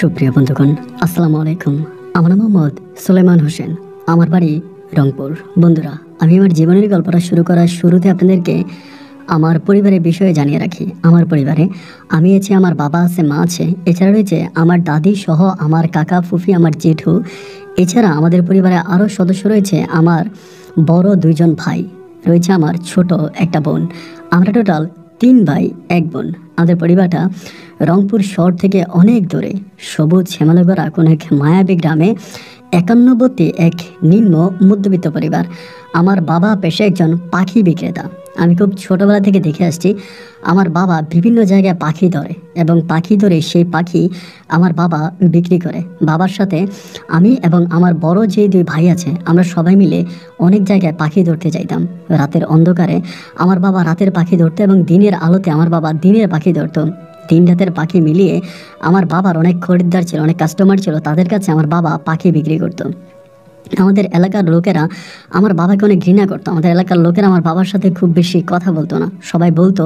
সুপ্রিয় বন্ধুগণ, আসসালামু আলাইকুম। আমার নাম মোহাম্মদ সুলাইমান হোসেন, আমার বাড়ি রংপুর। বন্ধুরা, আমি আমার জীবনের গল্পটা শুরু করার শুরুতে আপনাদেরকে আমার পরিবারের বিষয়ে জানিয়ে রাখি। আমার পরিবারে আমি আছি, আমার বাবা আছে, মা আছে, এছাড়া রয়েছে আমার দাদি সহ আমার কাকা, ফুফি, আমার জেঠু। এছাড়া আমাদের পরিবারে আরও সদস্য রয়েছে, আমার বড় দুইজন ভাই, রয়েছে আমার ছোট একটা বোন। আমরা টোটাল 3 ভাই 1 বোন। আমাদের পরিবারটা রংপুর শহর থেকে অনেক দূরে, সবুজ শ্যামলগড়া কোন এক মায়াবী গ্রামে 91 এক নিম্ন মধ্যবিত্ত পরিবার। আমার বাবা পেশায় একজন পাখি বিক্রেতা। আমি খুব ছোটবেলা থেকে দেখে আসছি আমার বাবা বিভিন্ন জায়গায় পাখি ধরে এবং পাখি ধরে সেই পাখি আমার বাবা বিক্রি করে। বাবার সাথে আমি এবং আমার বড় যে 2 ভাই আছে, আমরা সবাই মিলে অনেক জায়গায় পাখি ধরতে যাইতাম। রাতের অন্ধকারে আমার বাবা রাতের পাখি ধরতো এবং দিনের আলোতে আমার বাবা দিনের পাখি ধরতো। 3 রাতের পাখি মিলিয়ে আমার বাবার অনেক খরিদ্দার ছিল, অনেক কাস্টমার ছিল, তাদের কাছে আমার বাবা পাখি বিক্রি করতো। আমাদের এলাকার লোকেরা আমার বাবাকে অনেক ঘৃণা করতো। আমাদের এলাকার লোকেরা আমার বাবার সাথে খুব বেশি কথা বলতো না। সবাই বলতো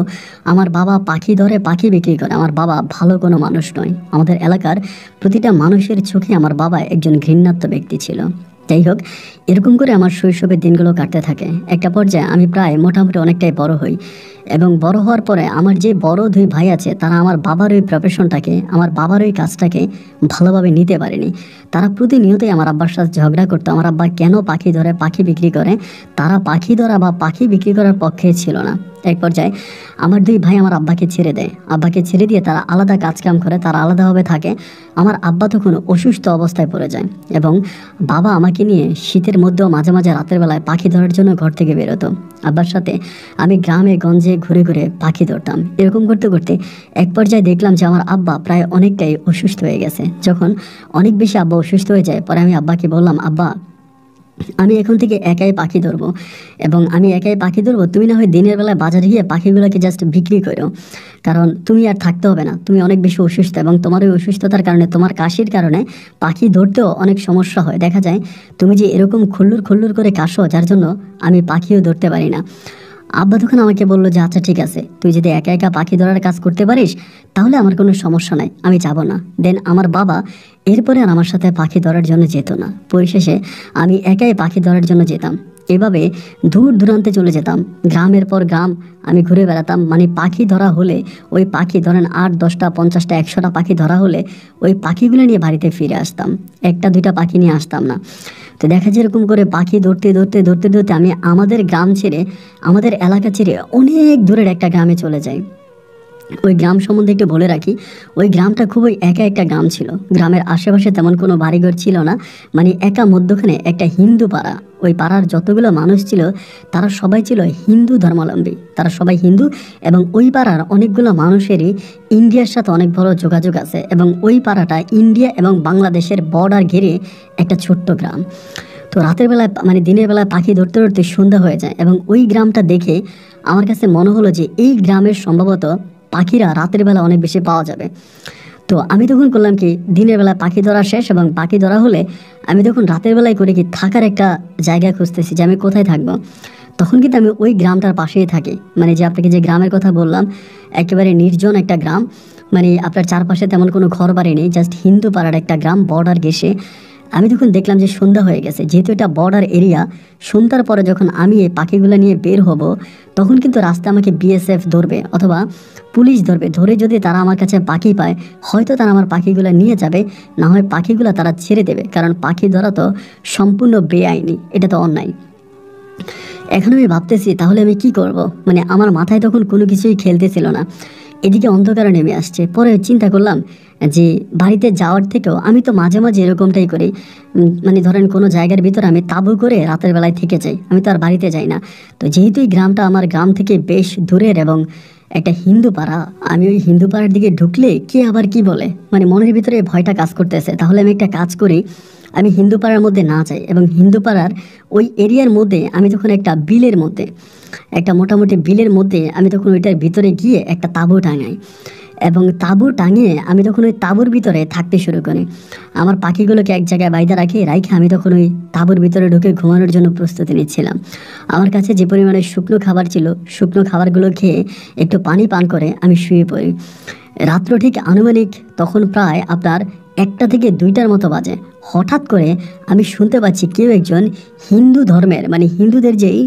আমার বাবা পাখি ধরে, পাখি বিক্রি করে, আমার বাবা ভালো কোনো মানুষ নয়। আমাদের এলাকার প্রতিটা মানুষের চোখে আমার বাবা একজন ঘৃণাত্মক ব্যক্তি ছিল। যাই হোক, এরকম করে আমার শৈশবের দিনগুলো কাটতে থাকে। একটা পর্যায়ে আমি প্রায় মোটামুটি অনেকটাই বড় হই এবং বড় হওয়ার পরে আমার যে বড় 2 ভাই আছে, তারা আমার বাবার ওই প্রফেশনটাকে, আমার বাবার ওই কাজটাকে ভালোভাবে নিতে পারেনি। তারা প্রতিনিয়তই আমার আব্বার সাথে ঝগড়া করতো। আমার আব্বা কেন পাখি ধরে, পাখি বিক্রি করে, তারা পাখি ধরা বা পাখি বিক্রি করার পক্ষে ছিল না। এক পর্যায়ে আমার 2 ভাই আমার আব্বাকে ছেড়ে দেয়। আব্বাকে ছেড়ে দিয়ে তারা আলাদা কাজকাম করে, তারা আলাদাভাবে থাকে। আমার আব্বা তখন অসুস্থ অবস্থায় পড়ে যায় এবং বাবা আমাকে নিয়ে শীতের মধ্যেও মাঝে মাঝে রাতের বেলায় পাখি ধরার জন্য ঘর থেকে বেরোতো। আব্বার সাথে আমি গ্রামে গঞ্জে ঘুরে ঘুরে পাখি ধরতাম। এরকম করতে করতে এক পর্যায়ে দেখলাম যে আমার আব্বা প্রায় অনেকটাই অসুস্থ হয়ে গেছে। যখন অনেক বেশি আব্বা অসুস্থ হয়ে যায়, পরে আমি আব্বাকে বললাম, আব্বা, আমি এখন থেকে একাই পাখি ধরবো এবং আমি একাই পাখি ধরবো, তুমি না হয় দিনের বেলায় বাজারে গিয়ে পাখিগুলোকে জাস্ট বিক্রি করো, কারণ তুমি আর থাকতে হবে না, তুমি অনেক বেশি অসুস্থ এবং তোমার ওই অসুস্থতার কারণে, তোমার কাশির কারণে পাখি ধরতেও অনেক সমস্যা হয়। দেখা যায় তুমি যে এরকম খুল্লুর খুল্লুর করে কাশো, যার জন্য আমি পাখিও ধরতে পারি না। আব্বা তখন আমাকে বললো যে আচ্ছা ঠিক আছে, তুই যদি একা একা পাখি ধরার কাজ করতে পারিস তাহলে আমার কোনো সমস্যা নাই, আমি যাব না। দেন আমার বাবা এরপরে আর আমার সাথে পাখি ধরার জন্য যেত না। পরিশেষে আমি একাই পাখি ধরার জন্য যেতাম। এভাবে দূর দূরান্তে চলে যেতাম, গ্রামের পর গ্রাম আমি ঘুরে বেড়াতাম। মানে পাখি ধরা হলে, ওই পাখি ধরেন 8, 10টা, 50টা, 100টা পাখি ধরা হলে ওই পাখিগুলো নিয়ে বাড়িতে ফিরে আসতাম। 1টা 2টা পাখি নিয়ে আসতাম না। তো দেখা যায় এরকম করে পাখি ধরতে ধরতে ধরতে ধরতে আমি আমাদের গ্রাম ছেড়ে, আমাদের এলাকা ছেড়ে অনেক দূরের একটা গ্রামে চলে যাই। ওই গ্রাম সম্বন্ধে একটু বলে রাখি, ওই গ্রামটা খুবই একা একটা গ্রাম ছিল। গ্রামের আশেপাশে তেমন কোনো বাড়িঘর ছিল না, মানে একা মধ্যখানে একটা হিন্দু পাড়া। ওই পাড়ার যতগুলো মানুষ ছিল তারা সবাই ছিল হিন্দু ধর্মাবলম্বী, তারা সবাই হিন্দু এবং ওই পাড়ার অনেকগুলো মানুষেরই ইন্ডিয়ার সাথে অনেক বড় যোগাযোগ আছে এবং ওই পাড়াটা ইন্ডিয়া এবং বাংলাদেশের বর্ডার ঘিরে একটা ছোট্ট গ্রাম। তো রাতের বেলায়, মানে দিনের বেলায় পাখি ধরতে ধরতে সন্ধ্যা হয়ে যায় এবং ওই গ্রামটা দেখে আমার কাছে মনে হলো যে এই গ্রামের সম্ভবত পাখিরা রাতের বেলা অনেক বেশি পাওয়া যাবে। তো আমি তখন করলাম কি, দিনের বেলা পাখি ধরা শেষ এবং পাখি ধরা হলে আমি তখন রাতের বেলায় করে কি থাকার একটা জায়গা খুঁজতেছি যে আমি কোথায় থাকবো। তখন কিন্তু আমি ওই গ্রামটার পাশেই থাকি, মানে যে আপনাকে যে গ্রামের কথা বললাম, একেবারে নির্জন একটা গ্রাম, মানে আপনার চারপাশে তেমন কোনো ঘর বাড়ি নেই, জাস্ট হিন্দু পাড়ার একটা গ্রাম, বর্ডার ঘেঁষে। আমি তখন দেখলাম যে সন্ধ্যা হয়ে গেছে, যেহেতু এটা বর্ডার এরিয়া। সন্ধ্যার পরে যখন আমি এই পাখিগুলো নিয়ে বের হব, তখন কিন্তু রাস্তায় আমাকে বিএসএফ ধরবে অথবা পুলিশ ধরবে। ধরে যদি তারা আমার কাছে পাখি পায়, হয়তো তারা আমার পাখিগুলো নিয়ে যাবে, না হয় পাখিগুলো তারা ছেড়ে দেবে, কারণ পাখি ধরা তো সম্পূর্ণ বেআইনি, এটা তো অন্যায়। এখন আমি ভাবতেছি তাহলে আমি কি করব, মানে আমার মাথায় তখন কোনো কিছুই খেলতেছিল না। এদিকে অন্ধকারে নেমে আসছে। পরে চিন্তা করলাম যে বাড়িতে যাওয়ার থেকেও আমি তো মাঝে মাঝে এরকমটাই করি, মানে ধরেন কোনো জায়গার ভিতরে আমি তাঁবু করে রাতের বেলায় থেকে যাই, আমি তো আর বাড়িতে যাই না। তো যেহেতু এই গ্রামটা আমার গ্রাম থেকে বেশ দূরের এবং একটা হিন্দু পাড়া, আমি ওই হিন্দু পাড়ার দিকে ঢুকলে কে আবার কি বলে, মানে মনের ভিতরে ভয়টা কাজ করতেছে। তাহলে আমি একটা কাজ করি, আমি হিন্দু পাড়ার মধ্যে না যাই এবং হিন্দু পাড়ার ওই এরিয়ার মধ্যে আমি তখন একটা বিলের মধ্যে, একটা মোটামুটি বিলের মধ্যে আমি তখন ওইটার ভিতরে গিয়ে একটা তাঁবু টাঙাই এবং তাঁবু টাঙিয়ে আমি তখন ওই তাঁবুর ভিতরে থাকতে শুরু করি। আমার পাখিগুলোকে এক জায়গায় বাইরে রাখে আমি তখন ওই তাঁবুর ভিতরে ঢুকে ঘুমানোর জন্য প্রস্তুতি নিচ্ছিলাম। আমার কাছে যে পরিমাণে শুকনো খাবার ছিল, শুকনো খাবারগুলো খেয়ে একটু পানি পান করে আমি শুয়ে পড়ি। রাত্র ঠিক আনুমানিক তখন প্রায় আপনার 1টা থেকে 2টার মতো বাজে। হঠাৎ করে আমি শুনতে পাচ্ছি কেউ একজন হিন্দু ধর্মের মানে হিন্দুদের যেই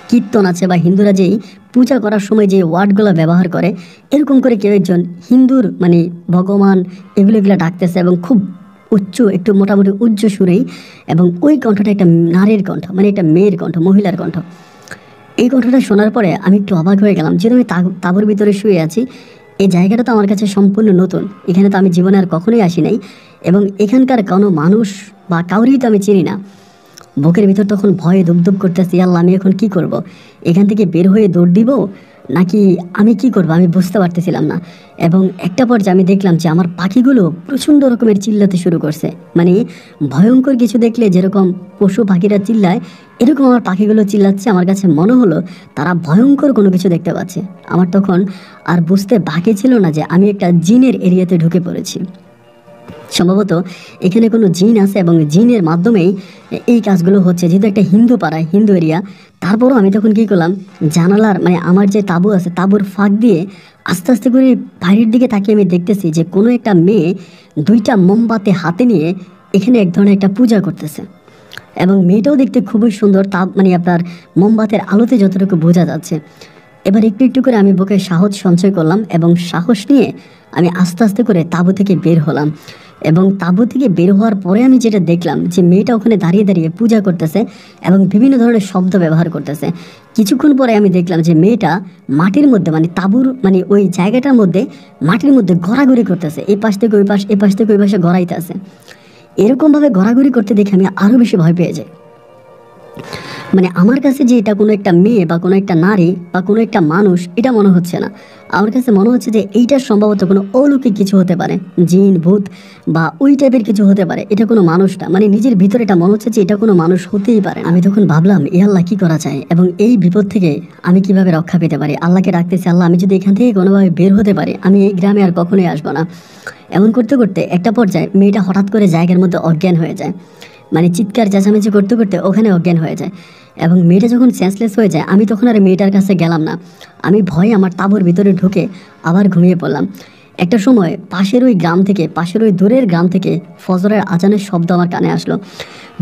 কীর্তন আছে বা হিন্দুরা যেই পূজা করার সময় যে ওয়ার্ডগুলো ব্যবহার করে, এরকম করে কেউ একজন হিন্দুর মানে ভগবান এগুলো ডাকতেছে এবং খুব উচ্চ একটু মোটামুটি উচ্চ সুরেই, এবং ওই কণ্ঠটা একটা নারীর কণ্ঠ, মানে একটা মেয়ের কণ্ঠ, মহিলার কণ্ঠ। এই কণ্ঠটা শোনার পরে আমি একটু অবাক হয়ে গেলাম, যেন আমি তাঁবুর ভিতরে শুয়ে আছি। এই জায়গাটা তো আমার কাছে সম্পূর্ণ নতুন, এখানে তো আমি জীবনে আর কখনোই আসি নাই, এবং এখানকার কোনো মানুষ বা কাউরেই তো আমি চিনি না। বুকের ভিতর তখন ভয়ে ধুপধুপ করতেছি, আল্লাহ আমি এখন কি করব? এখান থেকে বের হয়ে দৌড় দিব নাকি আমি কি করব আমি বুঝতে পারতেছিলাম না। এবং একটা পর্যায়ে আমি দেখলাম যে আমার পাখিগুলো প্রচণ্ড রকমের চিল্লাতে শুরু করছে, মানে ভয়ঙ্কর কিছু দেখলে যেরকম পশু পাখিরা চিল্লায় এরকম আমার পাখিগুলো চিল্লাচ্ছে। আমার কাছে মনে হলো তারা ভয়ঙ্কর কোনো কিছু দেখতে পাচ্ছে। আমার তখন আর বুঝতে বাকি ছিল না যে আমি একটা জিনের এরিয়াতে ঢুকে পড়েছি। সম্ভবত এখানে কোনো জিন আছে এবং জিনের মাধ্যমেই এই কাজগুলো হচ্ছে, যেহেতু একটা হিন্দু পাড়ায় হিন্দু এরিয়া। তারপরও আমি তখন কী করলাম, জানালার মানে আমার যে তাঁবু আছে তাঁবুর ফাঁক দিয়ে আস্তে আস্তে করে বাইরের দিকে তাকিয়ে আমি দেখতেছি যে কোনো একটা মেয়ে 2টা মোমবাতি হাতে নিয়ে এখানে এক ধরনের একটা পূজা করতেছে, এবং মেয়েটাও দেখতে খুবই সুন্দর, তা মানে আপনার মোমবাতির আলোতে যতটুকু বোঝা যাচ্ছে। এবার একটু একটু করে আমি বুকে সাহস সঞ্চয় করলাম এবং সাহস নিয়ে আমি আস্তে আস্তে করে তাঁবু থেকে বের হলাম। এবং তাঁবু থেকে বের হওয়ার পরে আমি যেটা দেখলাম যে মেয়েটা ওখানে দাঁড়িয়ে দাঁড়িয়ে পূজা করতেছে এবং বিভিন্ন ধরনের শব্দ ব্যবহার করতেছে। কিছুক্ষণ পরে আমি দেখলাম যে মেয়েটা মাটির মধ্যে মানে তাঁবুর মানে ওই জায়গাটার মধ্যে মাটির মধ্যে ঘোরাঘুরি করতেছে, এই পাশ থেকে ওই পাশ, এই পাশ থেকে ওই পাশে ঘোরাইতে আছে। এরকমভাবে ঘোরাঘুরি করতে দেখে আমি আরও বেশি ভয় পেয়ে যাই। মানে আমার কাছে যে এটা কোনো একটা মেয়ে বা কোনো একটা নারী বা কোনো একটা মানুষ এটা মনে হচ্ছে না। আমার কাছে মনে হচ্ছে যে এইটা সম্ভবত কোনো অলৌকিক কিছু হতে পারে, জিন ভূত বা ওই টাইপের কিছু হতে পারে, এটা কোনো মানুষ না। মানে নিজের ভিতরে এটা মনে হচ্ছে যে এটা কোনো মানুষ হতেই পারে। আমি তখন ভাবলাম এ আল্লাহ কী করা যায় এবং এই বিপদ থেকে আমি কিভাবে রক্ষা পেতে পারি। আল্লাহকে ডাকতেছি, আল্লাহ আমি যদি এখান থেকে কোনোভাবে বের হতে পারি আমি এই গ্রামে আর কখনোই আসবো না। এমন করতে করতে একটা পর্যায়ে মেয়েটা হঠাৎ করে জায়গার মধ্যে অজ্ঞান হয়ে যায়, মানে চিৎকার চেঁচামেচি করতে করতে ওখানে অজ্ঞান হয়ে যায়। এবং মেয়েটা যখন সেন্সলেস হয়ে যায় আমি তখন আর মেয়েটার কাছে গেলাম না, আমি ভয়ে আমার তাঁবুর ভিতরে ঢুকে আবার ঘুমিয়ে পড়লাম। একটা সময় পাশের ওই গ্রাম থেকে, পাশের ওই দূরের গ্রাম থেকে ফজরের আজানের শব্দ আমার কানে আসলো।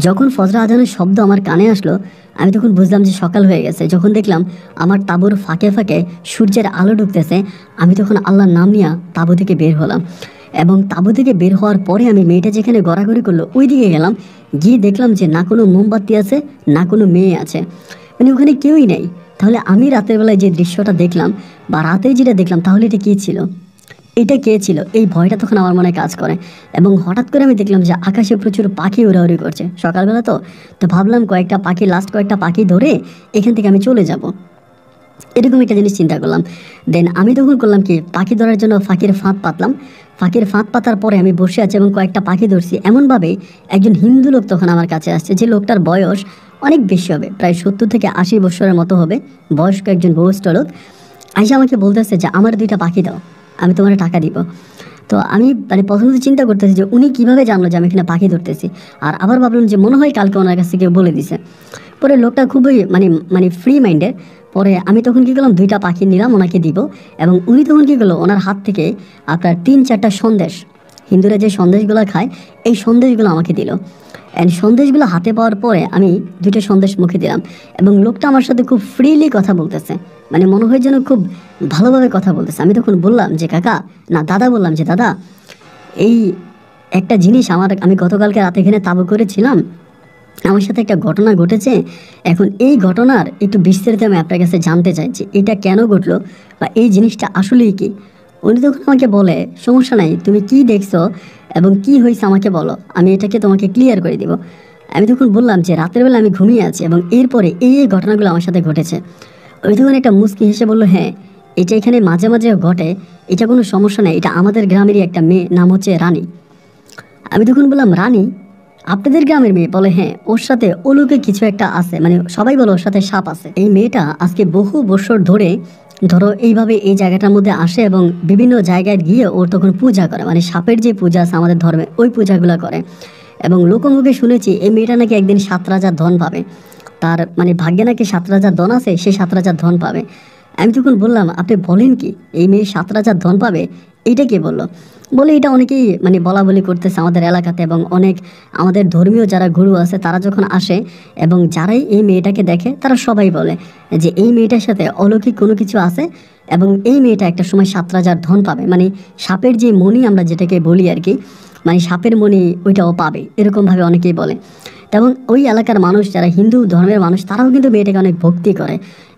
যখন ফজরের আজানের শব্দ আমার কানে আসলো আমি তখন বুঝলাম যে সকাল হয়ে গেছে। যখন দেখলাম আমার তাঁবুর ফাঁকে ফাঁকে সূর্যের আলো ঢুকতেছে আমি তখন আল্লাহর নাম নিয়ে তাঁবু থেকে বের হলাম। এবং তাঁবু থেকে বের হওয়ার পরে আমি মেয়েটা যেখানে গড়াগড়ি করলো ওই দিকে গেলাম, গিয়ে দেখলাম যে না কোনো মোমবাতি আছে না কোনো মেয়ে আছে, মানে ওখানে কেউই নেই। তাহলে আমি রাতের বেলায় যে দৃশ্যটা দেখলাম বা রাতে যেটা দেখলাম তাহলে এটা কী ছিল, এটা কে ছিল, এই ভয়টা তখন আমার মনে কাজ করে। এবং হঠাৎ করে আমি দেখলাম যে আকাশে প্রচুর পাখি উড়াউড়ি করছে সকালবেলা, তো ভাবলাম কয়েকটা পাখি ধরে এখান থেকে আমি চলে যাব, এরকম একটা জিনিস চিন্তা করলাম। দেন আমি তখন করলাম কি, পাখি ধরার জন্য ফাঁকির ফাঁদ পাতলাম। ফাঁকির ফাঁদ পাতার পরে আমি বসে আছি এবং কয়েকটা পাখি ধরছি। এমনভাবে একজন হিন্দু লোক তখন আমার কাছে আসছে, যে লোকটার বয়স অনেক বেশি হবে, প্রায় 70 থেকে 80 বছরের মতো হবে, বয়স্ক একজন বয়স্ক লোক। আইসা আমাকে বলতেছে যে আমার 2টা পাখি দাও, আমি তোমার টাকা দিব। তো আমি মানে প্রথমত চিন্তা করতেছি যে উনি কীভাবে জানলো যে আমি এখানে পাখি ধরতেছি, আর আবার ভাবলাম যে মনে হয় কালকে ওনার কাছে কেউ বলে দিছে। পরে লোকটা খুবই মানে ফ্রি মাইন্ডের। পরে আমি তখন কী করলাম, 2টা পাখি নিলাম ওনাকে দিব, এবং উনি তখন কী করলো, ওনার হাত থেকে আপনার 3-4টা সন্দেশ, হিন্দুরা যে সন্দেশগুলো খায় এই সন্দেশগুলো আমাকে দিল। অ্যান্ড সন্দেশগুলো হাতে পাওয়ার পরে আমি 2টা সন্দেশ মুখে দিলাম, এবং লোকটা আমার সাথে খুব ফ্রিলি কথা বলতেছে, মানে মনে হয় যেন খুব ভালোভাবে কথা বলতেছে। আমি তখন বললাম যে কাকা, না দাদা, বললাম যে দাদা এই একটা জিনিস আমি গতকালকে রাতে এখানে তাঁবু করেছিলাম, আমার সাথে একটা ঘটনা ঘটেছে। এখন এই ঘটনার একটু বিস্তারিত আমি আপনার কাছে জানতে চাই যে এটা কেন ঘটলো বা এই জিনিসটা আসলেই কি। উনি তখন আমাকে বলে সমস্যা নাই, তুমি কি দেখছো এবং কি হয়েছে আমাকে বলো, আমি এটাকে তোমাকে ক্লিয়ার করে দিব। আমি তখন বললাম যে রাতের বেলা আমি ঘুমিয়ে আছি এবং এরপরে এই ঘটনাগুলো আমার সাথে ঘটেছে। ওই তখন একটা মুস্কি হেসে বললো, হ্যাঁ এটা এখানে মাঝে মাঝে ঘটে, এটা কোনো সমস্যা নেই, এটা আমাদের গ্রামেরই একটা মেয়ে, নাম হচ্ছে রানী। আমি তখন বললাম রানী, আপনাদের গ্রামের মেয়ে? বলে হ্যাঁ, ওর সাথে অলৌকিক কিছু একটা আছে, মানে সবাই বলে ওর সাথে সাপ আছে। এই মেয়েটা আজকে বহু বছর ধরে ধরো এইভাবে এই জায়গাটার মধ্যে আসে এবং বিভিন্ন জায়গায় গিয়ে ওর তখন পূজা করে, মানে সাপের যে পূজা আছে আমাদের ধর্মে ওই পূজাগুলো করে। এবং লোকমুখে শুনেছি এই মেয়েটা নাকি একদিন 7 রাজার ধন পাবে, তার মানে ভাগ্যে নাকি 7 রাজার ধন আছে, সে 7 রাজার ধন পাবে। আমি তখন বললাম, আপনি বলেন কি, এই মেয়ে 7 রাজার ধন পাবে? এইটা কে বললো? বলে এটা অনেকেই মানে বলা বলি করতেছে আমাদের এলাকাতে, এবং অনেক আমাদের ধর্মীয় যারা গুরু আছে তারা যখন আসে এবং যারাই এই মেয়েটাকে দেখে তারা সবাই বলে যে এই মেয়েটার সাথে অলৌকিক কোনো কিছু আছে, এবং এই মেয়েটা একটা সময় 7 রাজার ধন পাবে। মানে সাপের যে মণি আমরা যেটাকে বলি আর কি, মানে সাপের মণি ওইটাও পাবে, এরকমভাবে অনেকেই বলে। এবং ওই এলাকার মানুষ যারা হিন্দু ধর্মের মানুষ তারাও কিন্তু মেয়েটাকে অনেক ভক্তি করে,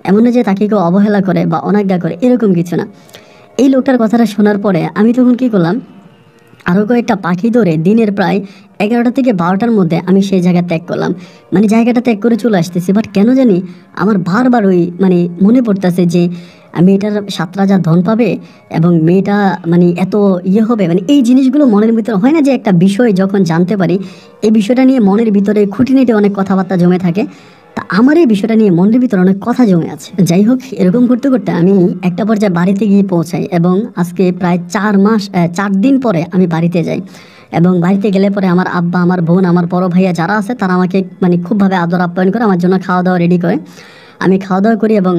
এমন না যে তাকে কেউ অবহেলা করে বা অনাজ্ঞা করে, এরকম কিছু না। এই লোকটার কথাটা শোনার পরে আমি তখন কী করলাম, আরও কয়েকটা পাখি ধরে দিনের প্রায় 11টা থেকে 12টার মধ্যে আমি সেই জায়গা ত্যাগ করলাম। মানে জায়গাটা ত্যাগ করে চলে আসতেছি, বাট কেন জানি আমার বারবার ওই মানে মনে পড়তেছে যে মেয়েটার 7 রাজার ধন পাবে এবং মেয়েটা মানে এত হবে, মানে এই জিনিসগুলো মনের ভিতরে হয় না যে একটা বিষয় যখন জানতে পারি এই বিষয়টা নিয়ে মনের ভিতরে খুঁটিনাটি অনেক কথাবার্তা জমে থাকে। তা আমার এই বিষয়টা নিয়ে মনের ভিতরে অনেক কথা জমে আছে। যাই হোক, এরকম করতে করতে আমি একটা পর্যায়ে বাড়িতে গিয়ে পৌঁছাই, এবং আজকে প্রায় 4 দিন পরে আমি বাড়িতে যাই। এবং বাড়িতে গেলে পরে আমার আব্বা, আমার বোন, আমার বড় ভাইয়া যারা আছে তারা আমাকে মানে খুবভাবে আদর আপ্যায়ন করে, আমার জন্য খাওয়া দাওয়া রেডি করে। আমি খাওয়া দাওয়া করি এবং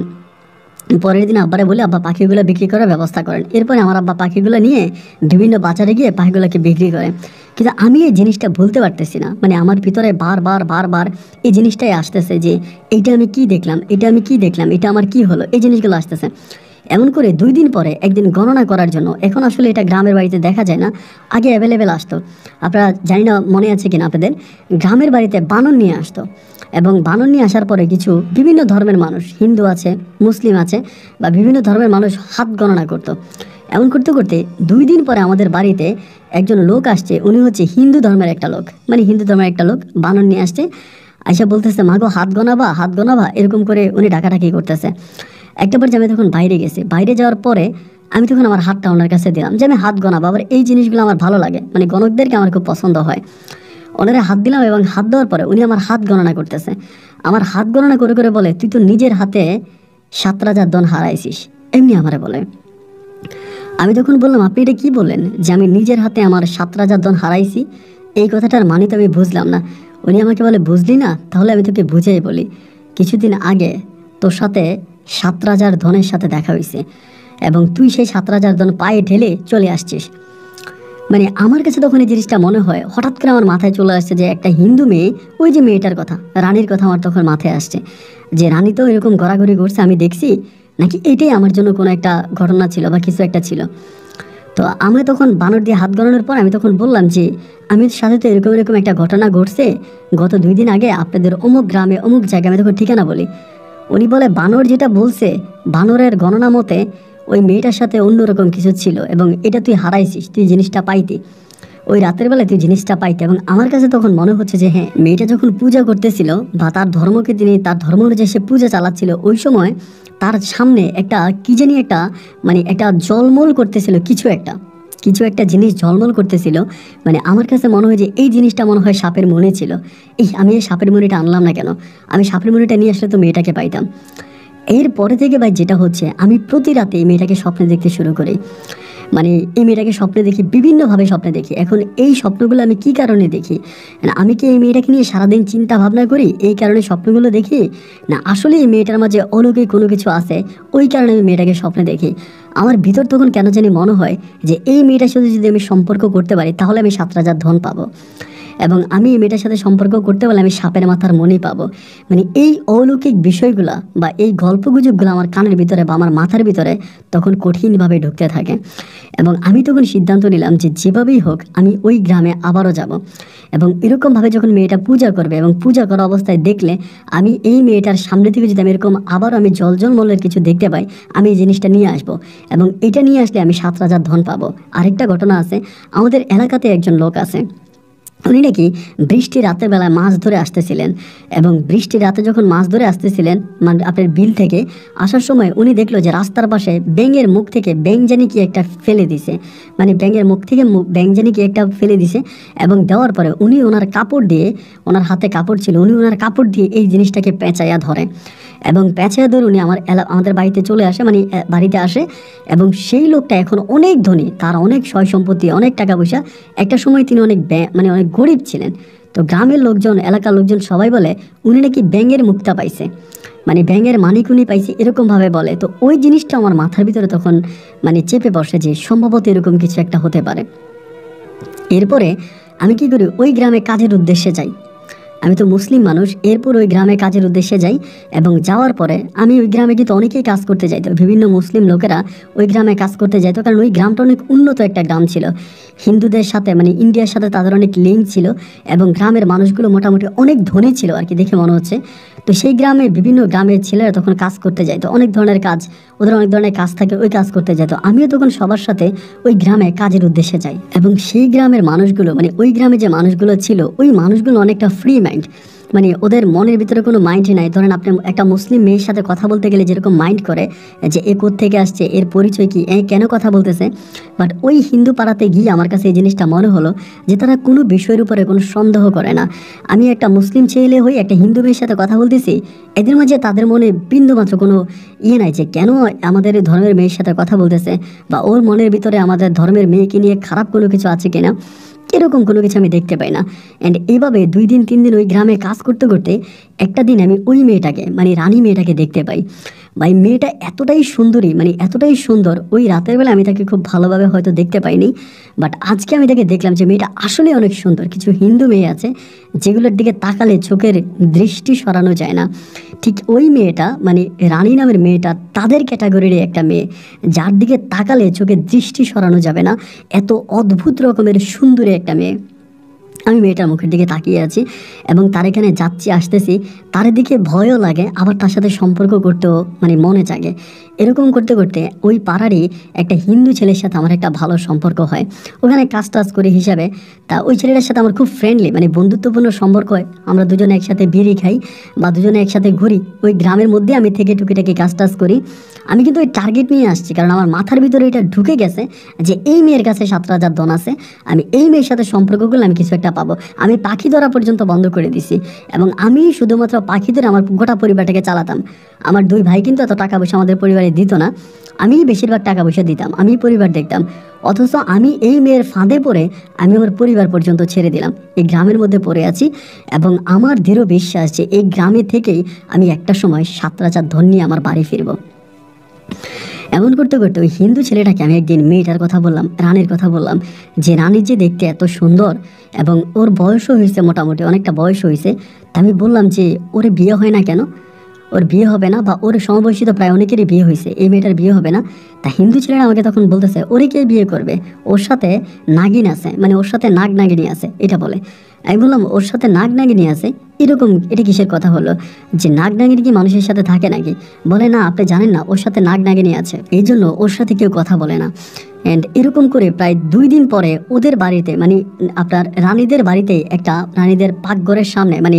পরের দিন আব্বারে বলি, আব্বা পাখিগুলো বিক্রি করার ব্যবস্থা করেন। এরপরে আমার আব্বা পাখিগুলো নিয়ে বিভিন্ন বাজারে গিয়ে পাখিগুলোকে বিক্রি করে। কিন্তু আমি এই জিনিসটা ভুলতে পারতেছি না, মানে আমার ভিতরে বারবার এই জিনিসটাই আসতেছে যে এইটা আমি কি দেখলাম, এটা আমি কি দেখলাম, এটা আমার কি হলো, এই জিনিসগুলো আসতেছে। এমন করে 2 দিন পরে একদিন গণনা করার জন্য, এখন আসলে এটা গ্রামের বাড়িতে দেখা যায় না, আগে অ্যাভেলেবেল আসতো। আপনারা জানি না মনে আছে কিনা আপনাদের, গ্রামের বাড়িতে বানর নিয়ে আসতো, এবং বানর নিয়ে আসার পরে কিছু বিভিন্ন ধর্মের মানুষ, হিন্দু আছে, মুসলিম আছে, বা বিভিন্ন ধর্মের মানুষ হাত গণনা করতো। এমন করতে করতে 2 দিন পরে আমাদের বাড়িতে একজন লোক আসছে, উনি হচ্ছে হিন্দু ধর্মের একটা লোক, মানে হিন্দু ধর্মের একটা লোক বানর নিয়ে আসছে। আইসা বলতেছে, মাগো হাত গণাবা, এরকম করে উনি ডাকাডাকি করতেছে। একটা বার আমি তখন বাইরে গেছি, বাইরে যাওয়ার পরে আমি তখন আমার হাতটা ওনার কাছে দিলাম যে আমি হাত গণাবো। আবার এই জিনিসগুলো আমার ভালো লাগে, মানে গণকদেরকে আমার খুব পছন্দ হয়। ওনারে হাত দিলাম, এবং হাত দেওয়ার পরে উনি আমার হাত গণনা করতেছে। আমার হাত গণনা করে করে বলে, তুই তো নিজের হাতে 7 রাজার ধন হারাইছিস, এমনি আমারে বলে। আমি তখন বললাম, আপনি এটা কি বললেন যে আমি নিজের হাতে আমার 7 রাজার ধন হারাইছি? এই কথাটার মানে তো আমি বুঝলাম না। উনি আমাকে বলে, বুঝলি না? তাহলে আমি তোকে বুঝেই বলি। কিছুদিন আগে তোর সাথে 7 রাজার ধনের সাথে দেখা হয়েছে, এবং তুই সেই 7 রাজার ধন পায়ে ঢেলে চলে আসছিস। মানে আমার কাছে তখন এই জিনিসটা মনে হয়, হঠাৎ করে আমার মাথায় চলে আসছে যে একটা হিন্দু মেয়ে, ওই যে মেয়েটার কথা, রানীর কথা আমার তখন মাথায় আসছে যে রানী তো এরকম ঘোরাঘুরি করছে, আমি দেখছি, নাকি এটাই আমার জন্য কোনো একটা ঘটনা ছিল বা কিছু একটা ছিল। তো আমি তখন বানর দিয়ে হাত গণানোর পর আমি তখন বললাম যে আমি সাথে তো এরকম এরকম একটা ঘটনা ঘটছে গত 2 দিন আগে আপনাদের অমুক গ্রামে অমুক জায়গায়। আমি তখন ঠিকানা বলি। উনি বলে, বানর যেটা বলছে, বানরের গণনা মতে ওই মেয়েটার সাথে অন্যরকম কিছু ছিল, এবং এটা তুই হারাইছিস, তুই জিনিসটা পাইতি ওই রাতের বেলায়, তুই জিনিসটা পাইতে। এবং আমার কাছে তখন মনে হচ্ছে যে হ্যাঁ, মেয়েটা যখন পূজা করতেছিল বা তার ধর্মকে তিনি তার ধর্ম অনুযায়ী সে পূজা চালাচ্ছিল, ওই সময় তার সামনে একটা কি জানি একটা মানে একটা জলমল করতেছিল, কিছু একটা জিনিস ঝলমল করতেছিল। মানে আমার কাছে মনে হয় যে এই জিনিসটা মনে হয় সাপের মনে ছিল। আমি এই সাপের মনিটা আনলাম না কেন? আমি সাপের মনিটা নিয়ে আসলে তো মেয়েটাকে পাইতাম। এরপরে থেকে ভাই যেটা হচ্ছে, আমি প্রতি রাতে এই মেয়েটাকে স্বপ্নে দেখতে শুরু করি। মানে এই মেয়েটাকে স্বপ্নে দেখি, বিভিন্নভাবে স্বপ্নে দেখি। এখন এই স্বপ্নগুলো আমি কি কারণে দেখি? আমি কি এই মেয়েটাকে নিয়ে সারাদিন চিন্তা ভাবনা করি এই কারণে স্বপ্নগুলো দেখি, না আসলে এই মেয়েটার মাঝে অলৌকিক কোনো কিছু আছে ওই কারণে আমি মেয়েটাকে স্বপ্নে দেখি? আমার ভিতর তখন কেন জানি মনে হয় যে এই মেয়েটার সাথে যদি আমি সম্পর্ক করতে পারি তাহলে আমি 7 রাজার ধন পাবো, এবং আমি এই মেয়েটার সাথে সম্পর্ক করতে পারলে আমি সাপের মাথার মনি পাবো। মানে এই অলৌকিক বিষয়গুলা বা এই গল্পগুজবগুলো আমার কানের ভিতরে বা আমার মাথার ভিতরে তখন কঠিনভাবে ঢুকতে থাকে। এবং আমি তখন সিদ্ধান্ত নিলাম যে যেভাবেই হোক আমি ওই গ্রামে আবারও যাব, এবং এরকমভাবে যখন মেয়েটা পূজা করবে এবং পূজা করা অবস্থায় দেখলে আমি এই মেয়েটার সামনে থেকে যদি আমি এরকম আবারও আমি জল মলের কিছু দেখতে পাই, আমি এই জিনিসটা নিয়ে আসবো, এবং এটা নিয়ে আসলে আমি 7 রাজার ধন পাবো। আরেকটা ঘটনা আছে, আমাদের এলাকাতে একজন লোক আছে, উনি নাকি বৃষ্টি রাতের বেলায় মাছ ধরে আসতেছিলেন, এবং বৃষ্টি রাতে যখন মাছ ধরে আসতেছিলেন মানে আপনার বিল থেকে আসার সময় উনি দেখলো যে রাস্তার পাশে ব্যাঙের মুখ থেকে ব্যাঙ জানি কি একটা ফেলে দিছে, মানে ব্যাঙের মুখ থেকে ব্যাঙ জানি কি একটা ফেলে দিছে। এবং দেওয়ার পরে উনি ওনার কাপড় দিয়ে, ওনার হাতে কাপড় ছিল, উনি ওনার কাপড় দিয়ে এই জিনিসটাকে পেঁচাইয়া ধরে, এবং পেঁচাইয়া ধরে উনি আমাদের বাড়িতে চলে আসে, মানে বাড়িতে আসে। এবং সেই লোকটা এখন অনেক ধনী, তার অনেক সয় সম্পত্তি, অনেক টাকা পয়সা। একটা সময় তিনি অনেক মানে অনেক গরিব ছিলেন। তো গ্রামের লোকজন, এলাকার লোকজন সবাই বলে উনি নাকি ব্যাঙের মুক্তা পাইছে। মানে ব্যাঙের মানিকুনি পাইছি এরকমভাবে বলে। তো ওই জিনিসটা আমার মাথার ভিতরে তখন মানে চেপে বসে যে সম্ভবত এরকম কিছু একটা হতে পারে। এরপরে আমি কি করি, ওই গ্রামে কাজের উদ্দেশ্যে যাই। আমি তো মুসলিম মানুষ। এরপর ওই গ্রামে কাজের উদ্দেশ্যে যাই এবং যাওয়ার পরে আমি ওই গ্রামে কিন্তু অনেকেই কাজ করতে যাইতো, বিভিন্ন মুসলিম লোকেরা ওই গ্রামে কাজ করতে যাইতো, কারণ ওই গ্রামটা অনেক উন্নত একটা গ্রাম ছিল। হিন্দুদের সাথে মানে ইন্ডিয়ার সাথে তাদের অনেক লিঙ্ক ছিল এবং গ্রামের মানুষগুলো মোটামুটি অনেক ধনী ছিল আর কি, দেখে মনে হচ্ছে। তো সেই গ্রামে বিভিন্ন গ্রামের ছেলেরা তখন কাজ করতে যাইতো, অনেক ধরনের কাজ, ওদের অনেক ধরনের কাজ থাকে, ওই কাজ করতে যেত। আমিও তখন সবার সাথে ওই গ্রামে কাজের উদ্দেশ্যে যাই এবং সেই গ্রামের মানুষগুলো মানে ওই গ্রামে যে মানুষগুলো ছিল ওই মানুষগুলো অনেকটা ফ্রি মাইন্ড, মানে ওদের মনের ভিতরে কোনো মাইন্ডই নাই। ধরেন আপনি একটা মুসলিম মেয়ের সাথে কথা বলতে গেলে যেরকম মাইন্ড করে যে এ কোত্থেকে আসছে, এর পরিচয় কি, এ কেন কথা বলতেছে, বাট ওই হিন্দু পাড়াতে গিয়ে আমার কাছে এই জিনিসটা মনে হলো যে তারা কোনো বিষয়ের উপরে কোনো সন্দেহ করে না। আমি একটা মুসলিম ছেলে হই, একটা হিন্দু মেয়ের সাথে কথা বলতেছি, এদের মাঝে তাদের মনে বিন্দুমাত্র কোনো নাই যে কেন আমাদের ধর্মের মেয়ের সাথে কথা বলতেছে, বা ওর মনের ভিতরে আমাদের ধর্মের মেয়েকে নিয়ে খারাপ কোনো কিছু আছে কিনা, এরকম কোনো কিছু আমি দেখতে পাই না। অ্যান্ড এইভাবে 2 দিন 3 দিন ওই গ্রামে কাজ করতে করতে একটা দিন আমি ওই মেয়েটাকে মানে রানী মেয়েটাকে দেখতে পাই। ভাই মেয়েটা এতটাই সুন্দরী, মানে এতটাই সুন্দর, ওই রাতের বেলা আমি তাকে খুব ভালোভাবে হয়তো দেখতে পাইনি, বাট আজকে আমি তাকে দেখলাম যে মেয়েটা আসলে অনেক সুন্দর। কিছু হিন্দু মেয়ে আছে যেগুলোর দিকে তাকালে চোখের দৃষ্টি সরানো যায় না, ঠিক ওই মেয়েটা মানে রানী নামের মেয়েটা তাদের ক্যাটাগরির একটা মেয়ে, যার দিকে তাকালে চোখের দৃষ্টি সরানো যাবে না, এত অদ্ভুত রকমের সুন্দরী একটা মেয়ে। আমি মেয়েটার মুখের দিকে তাকিয়ে আছি এবং তার এখানে যাচ্ছি আসতেছি, তার দিকে ভয়ও লাগে, আবার তার সাথে সম্পর্ক করতেও মানে মনে জাগে। এরকম করতে করতে ওই পাড়ারই একটা হিন্দু ছেলের সাথে আমার একটা ভালো সম্পর্ক হয়, ওখানে কাজ টাজ করি হিসাবে। তা ওই ছেলেটার সাথে আমার খুব ফ্রেন্ডলি মানে বন্ধুত্বপূর্ণ সম্পর্ক হয়, আমরা দুজনে একসাথে বিড়ি খাই বা দুজনে একসাথে ঘুরি। ওই গ্রামের মধ্যে আমি থেকে টুকিটাকি কাজ টাজ করি। আমি কিন্তু ওই টার্গেট নিয়ে আসছি, কারণ আমার মাথার ভিতরে এটা ঢুকে গেছে যে এই মেয়ের কাছে 7,000 ধন আছে, আমি এই মেয়ের সাথে সম্পর্ক করলে আমি কিছু একটা পাবো। আমি পাখি ধরা পর্যন্ত বন্ধ করে দিছি এবং আমি শুধুমাত্র পাখি ধরে আমার গোটা পরিবারটাকে চালাতাম। আমার 2 ভাই কিন্তু এত টাকা পয়সা আমাদের পরিবারে দিত না, আমি বেশিরভাগ টাকা পয়সা দিতাম, আমি পরিবার দেখতাম। অথচ আমি এই মেয়ের ফাঁদে পড়ে আমি আমার পরিবার পর্যন্ত ছেড়ে দিলাম, এই গ্রামের মধ্যে পড়ে আছি এবং আমার দৃঢ় বিশ্বাস যে এই গ্রামে থেকেই আমি একটা সময় 7,000 ধন নিয়ে আমার বাড়ি ফিরবো। এমন করতে করতে ওই হিন্দু ছেলেটাকে আমি একদিন মেয়েটার কথা বললাম, রানীর কথা বললাম, যে রানীর যে দেখতে এত সুন্দর এবং ওর বয়সও হয়েছে, মোটামুটি অনেকটা বয়স হয়েছে। তা আমি বললাম যে ওরে বিয়ে হয় না কেন, ওর বিয়ে হবে না, বা ওর সমবয়সী তো প্রায় অনেকেরই বিয়ে হয়েছে, এই মেয়েটার বিয়ে হবে না। তা হিন্দু ছেলেরা আমাকে তখন বলতেছে ওরে কে বিয়ে করবে, ওর সাথে নাগিন আছে, মানে ওর সাথে নাগ নাগিনী আছে এটা বলে। আমি বললাম ওর সাথে নাগ নাগিনী আছে, এরকম এটা কিসের কথা হলো, যে নাগ নাগিনী কি মানুষের সাথে থাকে নাকি? বলে না, আপনি জানেন না ওর সাথে নাগ নাগিনী আছে, এই জন্য ওর সাথে কেউ কথা বলে না। অ্যান্ড এরকম করে প্রায় 2 দিন পরে ওদের বাড়িতে মানে আপনার রানীদের বাড়িতে একটা রানীদের পাকঘরের সামনে মানে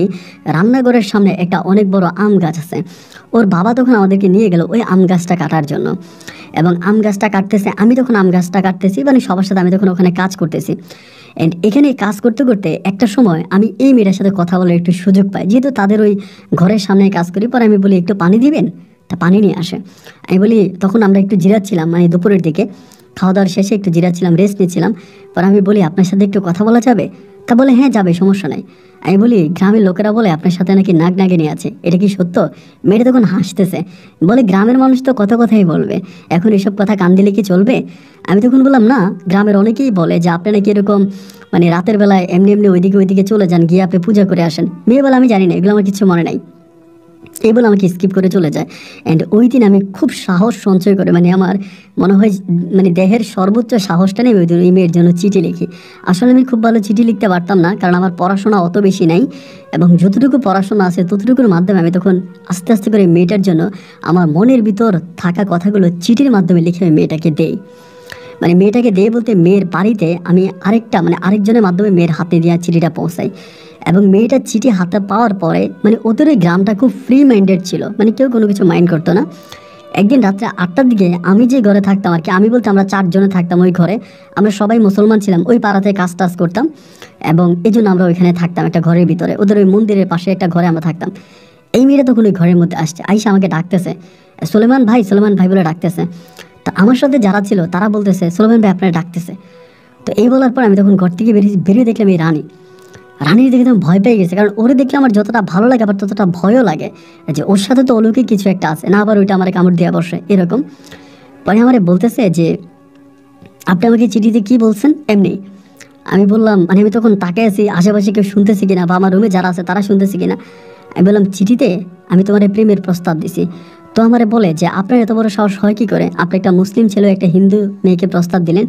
রান্নাঘরের সামনে একটা অনেক বড় আম গাছ আছে। ওর বাবা তখন আমাদেরকে নিয়ে গেল ওই আম গাছটা কাটার জন্য এবং আম গাছটা কাটতেছে, আমি তখন আম গাছটা কাটতেছি, মানে সবার সাথে আমি তখন ওখানে কাজ করতেছি। অ্যান্ড এখানে কাজ করতে করতে একটা সময় আমি এই মেয়েটার সাথে কথা বলার একটু সুযোগ পাই, যেহেতু তাদের ওই ঘরের সামনে কাজ করি। পরে আমি বলি একটু পানি দিবেন, তা পানি নিয়ে আসে। আমি বলি তখন আমরা একটু জিরাচ্ছিলাম মানে দুপুরের দিকে, খাওয়া দাওয়ার শেষে একটু জিরাচ্ছিলাম, রেস্ট নিচ্ছিলাম। পরে আমি বলি আপনার সাথে একটু কথা বলা যাবে? তা বলে হ্যাঁ যাবে, সমস্যা নাই। আমি বলি গ্রামের লোকেরা বলে আপনার সাথে নাকি নাগ নাগিনী আছে, এটা কি সত্য? মেয়েটা তখন হাসতেছে, বলে গ্রামের মানুষ তো কত কথাই বলবে, এখন এসব কথা কান দিলে কি চলবে? আমি তখন বললাম না, গ্রামের অনেকেই বলে যে আপনি নাকি এরকম মানে রাতের বেলায় এমনি এমনি ওইদিকে চলে যান, গিয়ে আপনি পূজা করে আসেন। মেয়ে বলে আমি জানি না, এগুলো আমার কিছু মনে নাই, এই বলে আমাকে স্কিপ করে চলে যায়। অ্যান্ড ওই দিন আমি খুব সাহস সঞ্চয় করে মানে আমার মনে হয় মানে দেহের সর্বোচ্চ সাহসটা নিয়ে ওই দিন ওই মেয়ের জন্য চিঠি লিখি। আসলে আমি খুব ভালো চিঠি লিখতে পারতাম না, কারণ আমার পড়াশোনা অত বেশি নাই, এবং যতটুকু পড়াশোনা আছে ততটুকুর মাধ্যমে আমি তখন আস্তে আস্তে করে মেয়েটার জন্য আমার মনের ভিতর থাকা কথাগুলো চিঠির মাধ্যমে লিখে আমি মেয়েটাকে দেই। মানে মেয়েটাকে দিয়ে বলতে মেয়ের বাড়িতে আমি আরেকজনের মাধ্যমে মেয়ের হাতে দেওয়া চিঠিটা পৌঁছাই। এবং মেয়েটার চিঠি হাতে পাওয়ার পরে মানে ওদের ওই গ্রামটা খুব ফ্রি মাইন্ডেড ছিল, মানে কেউ কোনো কিছু মাইন্ড করতো না। একদিন রাত্রে 8টার দিকে আমি যে ঘরে থাকতাম আর কি, আমি বলতে আমরা 4 জনে থাকতাম ওই ঘরে, আমরা সবাই মুসলমান ছিলাম, ওই পাড়াতে কাজ টাজ করতাম এবং এই জন্য আমরা ওইখানে থাকতাম একটা ঘরের ভিতরে, ওদের ওই মন্দিরের পাশে একটা ঘরে আমরা থাকতাম। এই মেয়েটা তখন ওই ঘরের মধ্যে আসছে, আইসা আমাকে ডাকতেছে সুলেমান ভাই বলে ডাকতেছে। তা আমার সাথে যারা ছিল তারা বলতেছে সুলেমান ভাই আপনারা ডাকতেছে। তো এই বলার পর আমি তখন ঘর থেকে বেরিয়ে দেখলাম এই রানী। রানীর দেখে তো ভয় পেয়ে গেছে, কারণ ওরে দেখলে আমার যতটা ভালো লাগে আবার ততটা ভয়ও লাগে যে ওর সাথে তো অলৌকিক কিছু একটা আছে, না আবার ওইটা আমার কামড় দিয়ে বসে এরকম। পরে আমার বলতেছে যে আপনি আমাকে চিঠিতে কি বলছেন এমনি। আমি বললাম, মানে আমি তখন তাকে আছি আশেপাশে কেউ শুনতেছি কিনা বা আমার রুমে যারা আছে তারা শুনতেছি কিনা। আমি বললাম চিঠিতে আমি তোমার প্রেমের প্রস্তাব দিছি। তো আমারে বলে যে আপনার এত বড় সাহস হয় কি করে, আপনি একটা মুসলিম ছেলে একটা হিন্দু মেয়েকে প্রস্তাব দিলেন।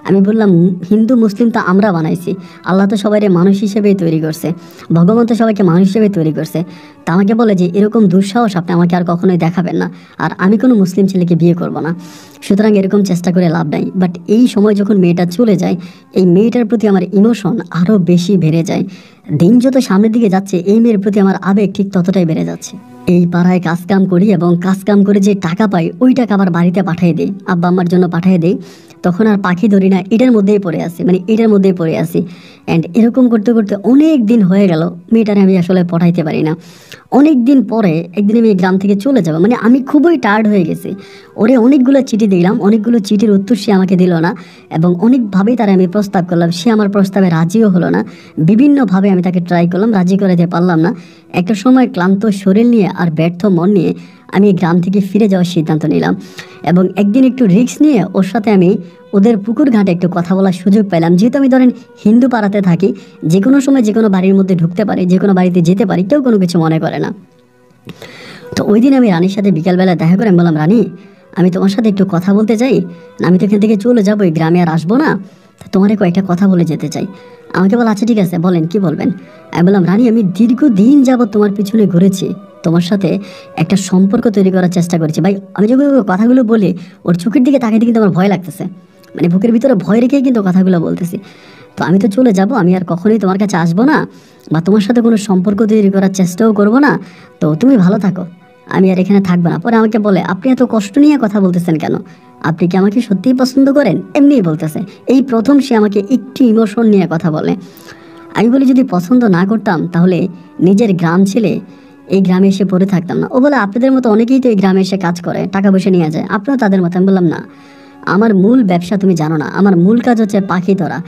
আমি বললাম হিন্দু মুসলিম তো আমরা বানাইছি, আল্লাহ তো সবাই মানুষ হিসেবেই তৈরি করছে, ভগবান তো সবাইকে মানুষ হিসেবে তৈরি করছে। তা আমাকে বলে যে এরকম দুঃসাহস আপনি আমাকে আর কখনোই দেখাবেন না, আর আমি কোনো মুসলিম ছেলেকে বিয়ে করব না, সুতরাং এরকম চেষ্টা করে লাভ নাই। বাট এই সময় যখন মেয়েটা চলে যায়, এই মেয়েটার প্রতি আমার ইমোশন আরও বেশি বেড়ে যায়। দিন যত সামনের দিকে যাচ্ছে এই মেয়ের প্রতি আমার আবেগ ঠিক ততটাই বেড়ে যাচ্ছে। এই পাড়ায় কাজকাম করি এবং কাজকাম করে যে টাকা পাই ওই টাকা আবার বাড়িতে পাঠিয়ে দিই, আব্বা আম্মার জন্য পাঠিয়ে দিই। তখন আর পাখি ধরি না, এটার মধ্যেই পড়ে আসি, মানে এটার মধ্যেই পড়ে আসি। অ্যান্ড এরকম করতে করতে অনেক দিন হয়ে গেল, মেয়েটারে আমি আসলে পঠাইতে পারি না। অনেক দিন পরে একদিন আমি গ্রাম থেকে চলে যাব, মানে আমি খুবই টায়ার্ড হয়ে গেছি। ওরে অনেকগুলো চিঠি দিলাম, অনেকগুলো চিঠির উত্তর সে আমাকে দিল না, এবং অনেকভাবেই তারা আমি প্রস্তাব করলাম, সে আমার প্রস্তাবে রাজিও হলো না। বিভিন্নভাবে আমি তাকে ট্রাই করলাম, রাজি করাতে পারলাম না। একটা সময় ক্লান্ত শরীর নিয়ে আর ব্যর্থ মন নিয়ে আমি গ্রাম থেকে ফিরে যাওয়ার সিদ্ধান্ত নিলাম, এবং একদিন একটু রিস্ক নিয়ে ওর সাথে আমি ওদের পুকুর ঘাটে একটু কথা বলার সুযোগ পেলাম। যেহেতু আমি ধরেন হিন্দু পাড়াতে থাকি, যে কোনো সময় যে কোনো বাড়ির মধ্যে ঢুকতে পারি, যে কোনো বাড়িতে যেতে পারি, কেউ কোনো কিছু মনে করে না। তো ওই দিন আমি রানীর সাথে বিকালবেলা দেখা করে আমি বললাম, রানী আমি তোমার সাথে একটু কথা বলতে চাই, আমি তো এখান থেকে চলে যাবো, এই গ্রামে আর আসবো না, তোমারে কয়েকটা কথা বলে যেতে চাই। আমাকে বল আচ্ছা ঠিক আছে বলেন কি বলবেন। আমি বললাম, রানী আমি দীর্ঘদিন যাবৎ তোমার পিছনে ঘুরেছি, তোমার সাথে একটা সম্পর্ক তৈরি করার চেষ্টা করেছি। ভাই আমি যখন কথাগুলো বলি ওর চোখের দিকে তাকাইতে কিন্তু আমার ভয় লাগতেছে, মানে বুকের ভিতরে ভয় রেখেই কিন্তু কথাগুলো বলতেছি। তো আমি তো চলে যাব, আমি আর কখনোই তোমার কাছে আসবো না বা তোমার সাথে কোনো সম্পর্ক তৈরি করার চেষ্টাও করবো না, তো তুমি ভালো থাকো, আমি আর এখানে থাকবো না। পরে আমাকে বলে, আপনি এত কষ্ট নিয়ে কথা বলতেছেন কেন, আপনি কি আমাকে সত্যিই পছন্দ করেন, এমনিই বলতেছে। এই প্রথম সে আমাকে একটু ইমোশন নিয়ে কথা বলে। আমি বলি যদি পছন্দ না করতাম তাহলে নিজের গ্রাম ছেলে এই গ্রামে এসে পড়ে থাকতাম না। ও বলে আপনাদের মতো অনেকেই তো এই গ্রামে এসে কাজ করে, টাকা পয়সা নিয়ে যায়, আপনারা তাদের মতো। আমি বললাম না, আমার মূল ব্যবসা তুমি জানো না, আমার মূল কাজ হচ্ছে পাখি ধরা।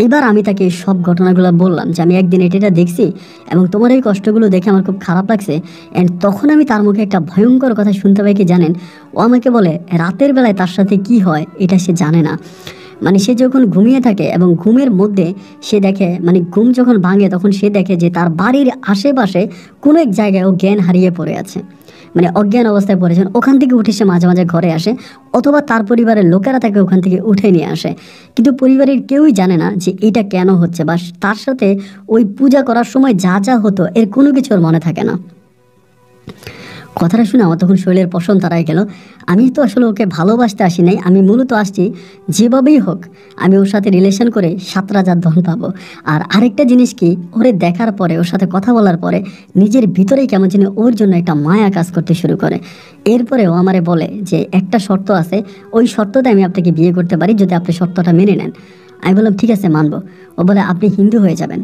এবার আমি তাকে সব ঘটনাগুলো বললাম যে আমি একদিন এটা দেখছি এবং তোমার এই কষ্টগুলো দেখে আমার খুব খারাপ লাগছে। অ্যান্ড তখন আমি তার মুখে একটা ভয়ঙ্কর কথা শুনতে পাই কি জানেন, ও আমাকে বলে রাতের বেলায় তার সাথে কি হয় এটা সে জানে না। মানে সে যখন ঘুমিয়ে থাকে এবং ঘুমের মধ্যে সে দেখে, মানে ঘুম যখন ভাঙে তখন সে দেখে যে তার বাড়ির আশেপাশে কোনো এক জায়গায় ও জ্ঞান হারিয়ে পড়ে আছে, মানে অজ্ঞান অবস্থায় পড়েছেন। ওখান থেকে উঠে সে মাঝে মাঝে ঘরে আসে, অথবা তার পরিবারের লোকেরা তাকে ওখান থেকে উঠে নিয়ে আসে, কিন্তু পরিবারের কেউই জানে না যে এটা কেন হচ্ছে, বা তার সাথে ওই পূজা করার সময় যা যা হতো এর কোনো কিছু ওর মনে থাকে না। কথাটা শুনে আমার তখন শরীরের পশম তাড়াই গেল। আমি তো আসলে ওকে ভালোবাসতে আসি নাই, আমি মূলত আসছি যেভাবেই হোক আমি ওর সাথে রিলেশন করে 7 রাজার ধন পাবো। আর আরেকটা জিনিস কি, ওরে দেখার পরে ওর সাথে কথা বলার পরে নিজের ভিতরেই কেমন যেন ওর জন্য একটা মায়া কাজ করতে শুরু করে। এরপরে ও আমারে বলে যে একটা শর্ত আছে, ওই শর্ততে আমি আপনাকে বিয়ে করতে পারি যদি আপনি শর্তটা মেনে নেন। আমি বললাম ঠিক আছে মানবো। ও বলে আপনি হিন্দু হয়ে যাবেন,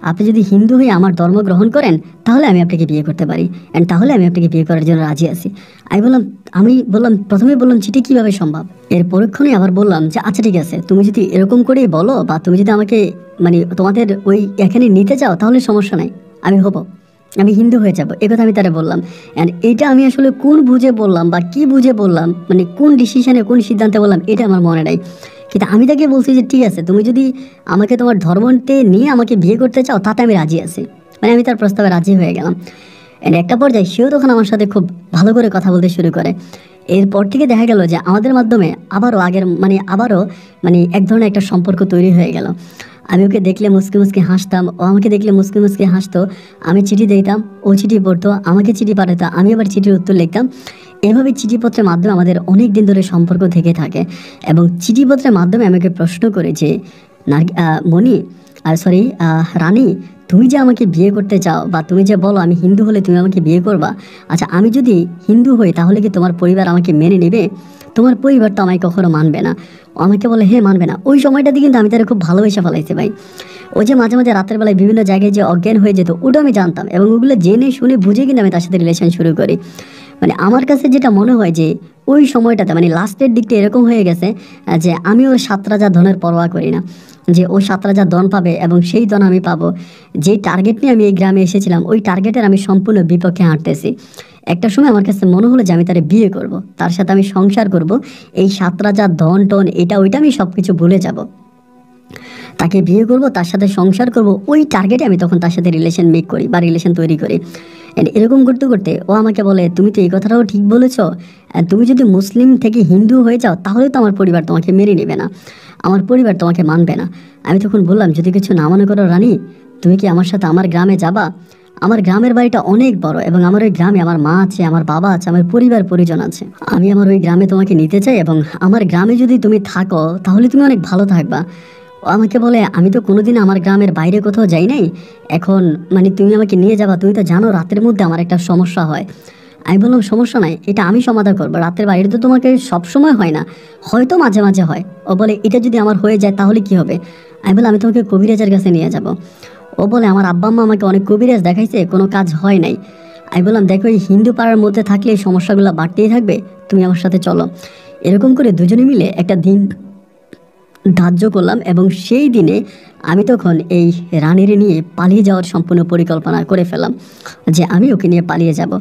আপনি যদি হিন্দু হয়ে আমার ধর্ম গ্রহণ করেন তাহলে আমি আপনাকে বিয়ে করতে পারি, অ্যান্ড তাহলে আমি আপনাকে বিয়ে করার জন্য রাজি আছি। আমি বললাম প্রথমে বললাম চিঠি কীভাবে সম্ভব, এর পরক্ষণে আবার বললাম যে আচ্ছা ঠিক আছে তুমি যদি এরকম করেই বলো বা তুমি যদি আমাকে মানে তোমাদের ওই এখানে নিতে চাও তাহলে সমস্যা নাই, আমি হবো, আমি হিন্দু হয়ে যাবো, এ কথা আমি তারা বললাম। অ্যান্ড এটা আমি আসলে কোন বুঝে বললাম বা কি বুঝে বললাম, মানে কোন ডিসিশনে কোন সিদ্ধান্তে বললাম এটা আমার মনে নাই, কিন্তু আমি তাকে বলছি যে ঠিক আছে তুমি যদি আমাকে তোমার ধর্মতে নিয়ে আমাকে বিয়ে করতে চাও তাতে আমি রাজি আছি, মানে আমি তার প্রস্তাবে রাজি হয়ে গেলাম। এর একটা পর্যায়ে সেও তখন আমার সাথে খুব ভালো করে কথা বলতে শুরু করে। এরপর থেকে দেখা গেল যে আমাদের মাধ্যমে আবারও এক ধরনের একটা সম্পর্ক তৈরি হয়ে গেল। আমি ওকে দেখলে মুসকে মুসকে হাসতাম, ও আমাকে দেখলে মুসকে মুসকে হাসতো। আমি চিঠি দিতাম, ও চিঠি পড়তো, আমাকে চিঠি পাঠাতো, আমি আবার চিঠির উত্তর লিখতাম। এভাবে চিঠিপত্রের মাধ্যমে আমাদের অনেক দিন ধরে সম্পর্ক থেকে থাকে। এবং চিঠিপত্রের মাধ্যমে আমাকে প্রশ্ন করে যে রানী তুমি যে আমাকে বিয়ে করতে চাও বা তুমি যে বলো আমি হিন্দু হলে তুমি আমাকে বিয়ে করবা, আচ্ছা আমি যদি হিন্দু হই তাহলে কি তোমার পরিবার আমাকে মেনে নেবে? তোমার পরিবার তো আমাকে কখনো মানবে না। ও আমাকে বলে হ্যাঁ মানবে না। ওই সময়টাতে কিন্তু আমি তারা খুব ভালোবেসে ফেলাইছি ভাই। ও যে মাঝে মাঝে রাতের বেলায় বিভিন্ন জায়গায় যে অজ্ঞান হয়ে যেত ওটা আমি জানতাম, এবং ওগুলো জেনে শুনে বুঝে কিন্তু আমি তার সাথে রিলেশন শুরু করি। মানে আমার কাছে যেটা মনে হয় যে ওই সময়টাতে লাস্টের দিকটা এরকম হয়ে গেছে যে আমি ওর 7 রাজার ধনের পরোয়া করি না। যে ও 7 রাজার দন পাবে এবং সেই দন আমি পাবো। যেই টার্গেট নিয়ে আমি এই গ্রামে এসেছিলাম ওই টার্গেটের আমি সম্পূর্ণ বিপক্ষে হাঁটতেছি। একটা সময় আমার কাছে মনে হলো যে আমি তারে বিয়ে করব, তার সাথে আমি সংসার করব, এই 7 রাজার ধন টন এটা ওইটা আমি সব কিছু ভুলে যাব, তাকে বিয়ে করব, তার সাথে সংসার করব, ওই টার্গেটে আমি তখন তার সাথে রিলেশন মেক করি বা রিলেশন তৈরি করি। And এরকম করতে করতে ও আমাকে বলে তুমি তো এই কথাটাও ঠিক বলেছ, তুমি যদি মুসলিম থেকে হিন্দু হয়ে যাও তাহলে তো আমার পরিবার তোমাকে মেনে নেবে না, আমার পরিবার তোমাকে মানবে না। আমি তখন বললাম যদি কিছু না মনে করো রানী, তুমি কি আমার সাথে আমার গ্রামে যাবা? আমার গ্রামের বাড়িটা অনেক বড় এবং আমার ওই গ্রামে আমার মা আছে, আমার বাবা আছে, আমার পরিবার পরিজন আছে। আমি আমার ওই গ্রামে তোমাকে নিতে চাই এবং আমার গ্রামে যদি তুমি থাকো তাহলে তুমি অনেক ভালো থাকবা। ও আমাকে বলে আমি তো কোনোদিন আমার গ্রামের বাইরে কোথাও যাই নাই, এখন মানে তুমি আমাকে নিয়ে যাবা, তুমি তো জানো রাতের মধ্যে আমার একটা সমস্যা হয়। আমি বললাম সমস্যা নাই, এটা আমি সমাধান করবো, রাতের বাইরে তো তোমাকে সবসময় হয় না, হয়তো মাঝে মাঝে হয়। ও বলে এটা যদি আমার হয়ে যায় তাহলে কি হবে? আমি বললাম আমি তোমাকে কবিরাজের কাছে নিয়ে যাব। ও বলে আমার আব্বা আম্মা আমাকে অনেক কবিরাজ দেখাইছে, কোনো কাজ হয় নাই। আমি বললাম দেখো এই হিন্দু পাড়ার মধ্যে থাকলে এই সমস্যাগুলো বাড়তেই থাকবে, তুমি আমার সাথে চলো। এরকম করে দুজনে মিলে একটা দিন ধার্য করলাম এবং সেই দিনে আমি তখন এই রানীর নিয়ে পালিয়ে যাওয়ার সম্পূর্ণ পরিকল্পনা করে ফেললাম যে আমি ওকে নিয়ে পালিয়ে যাব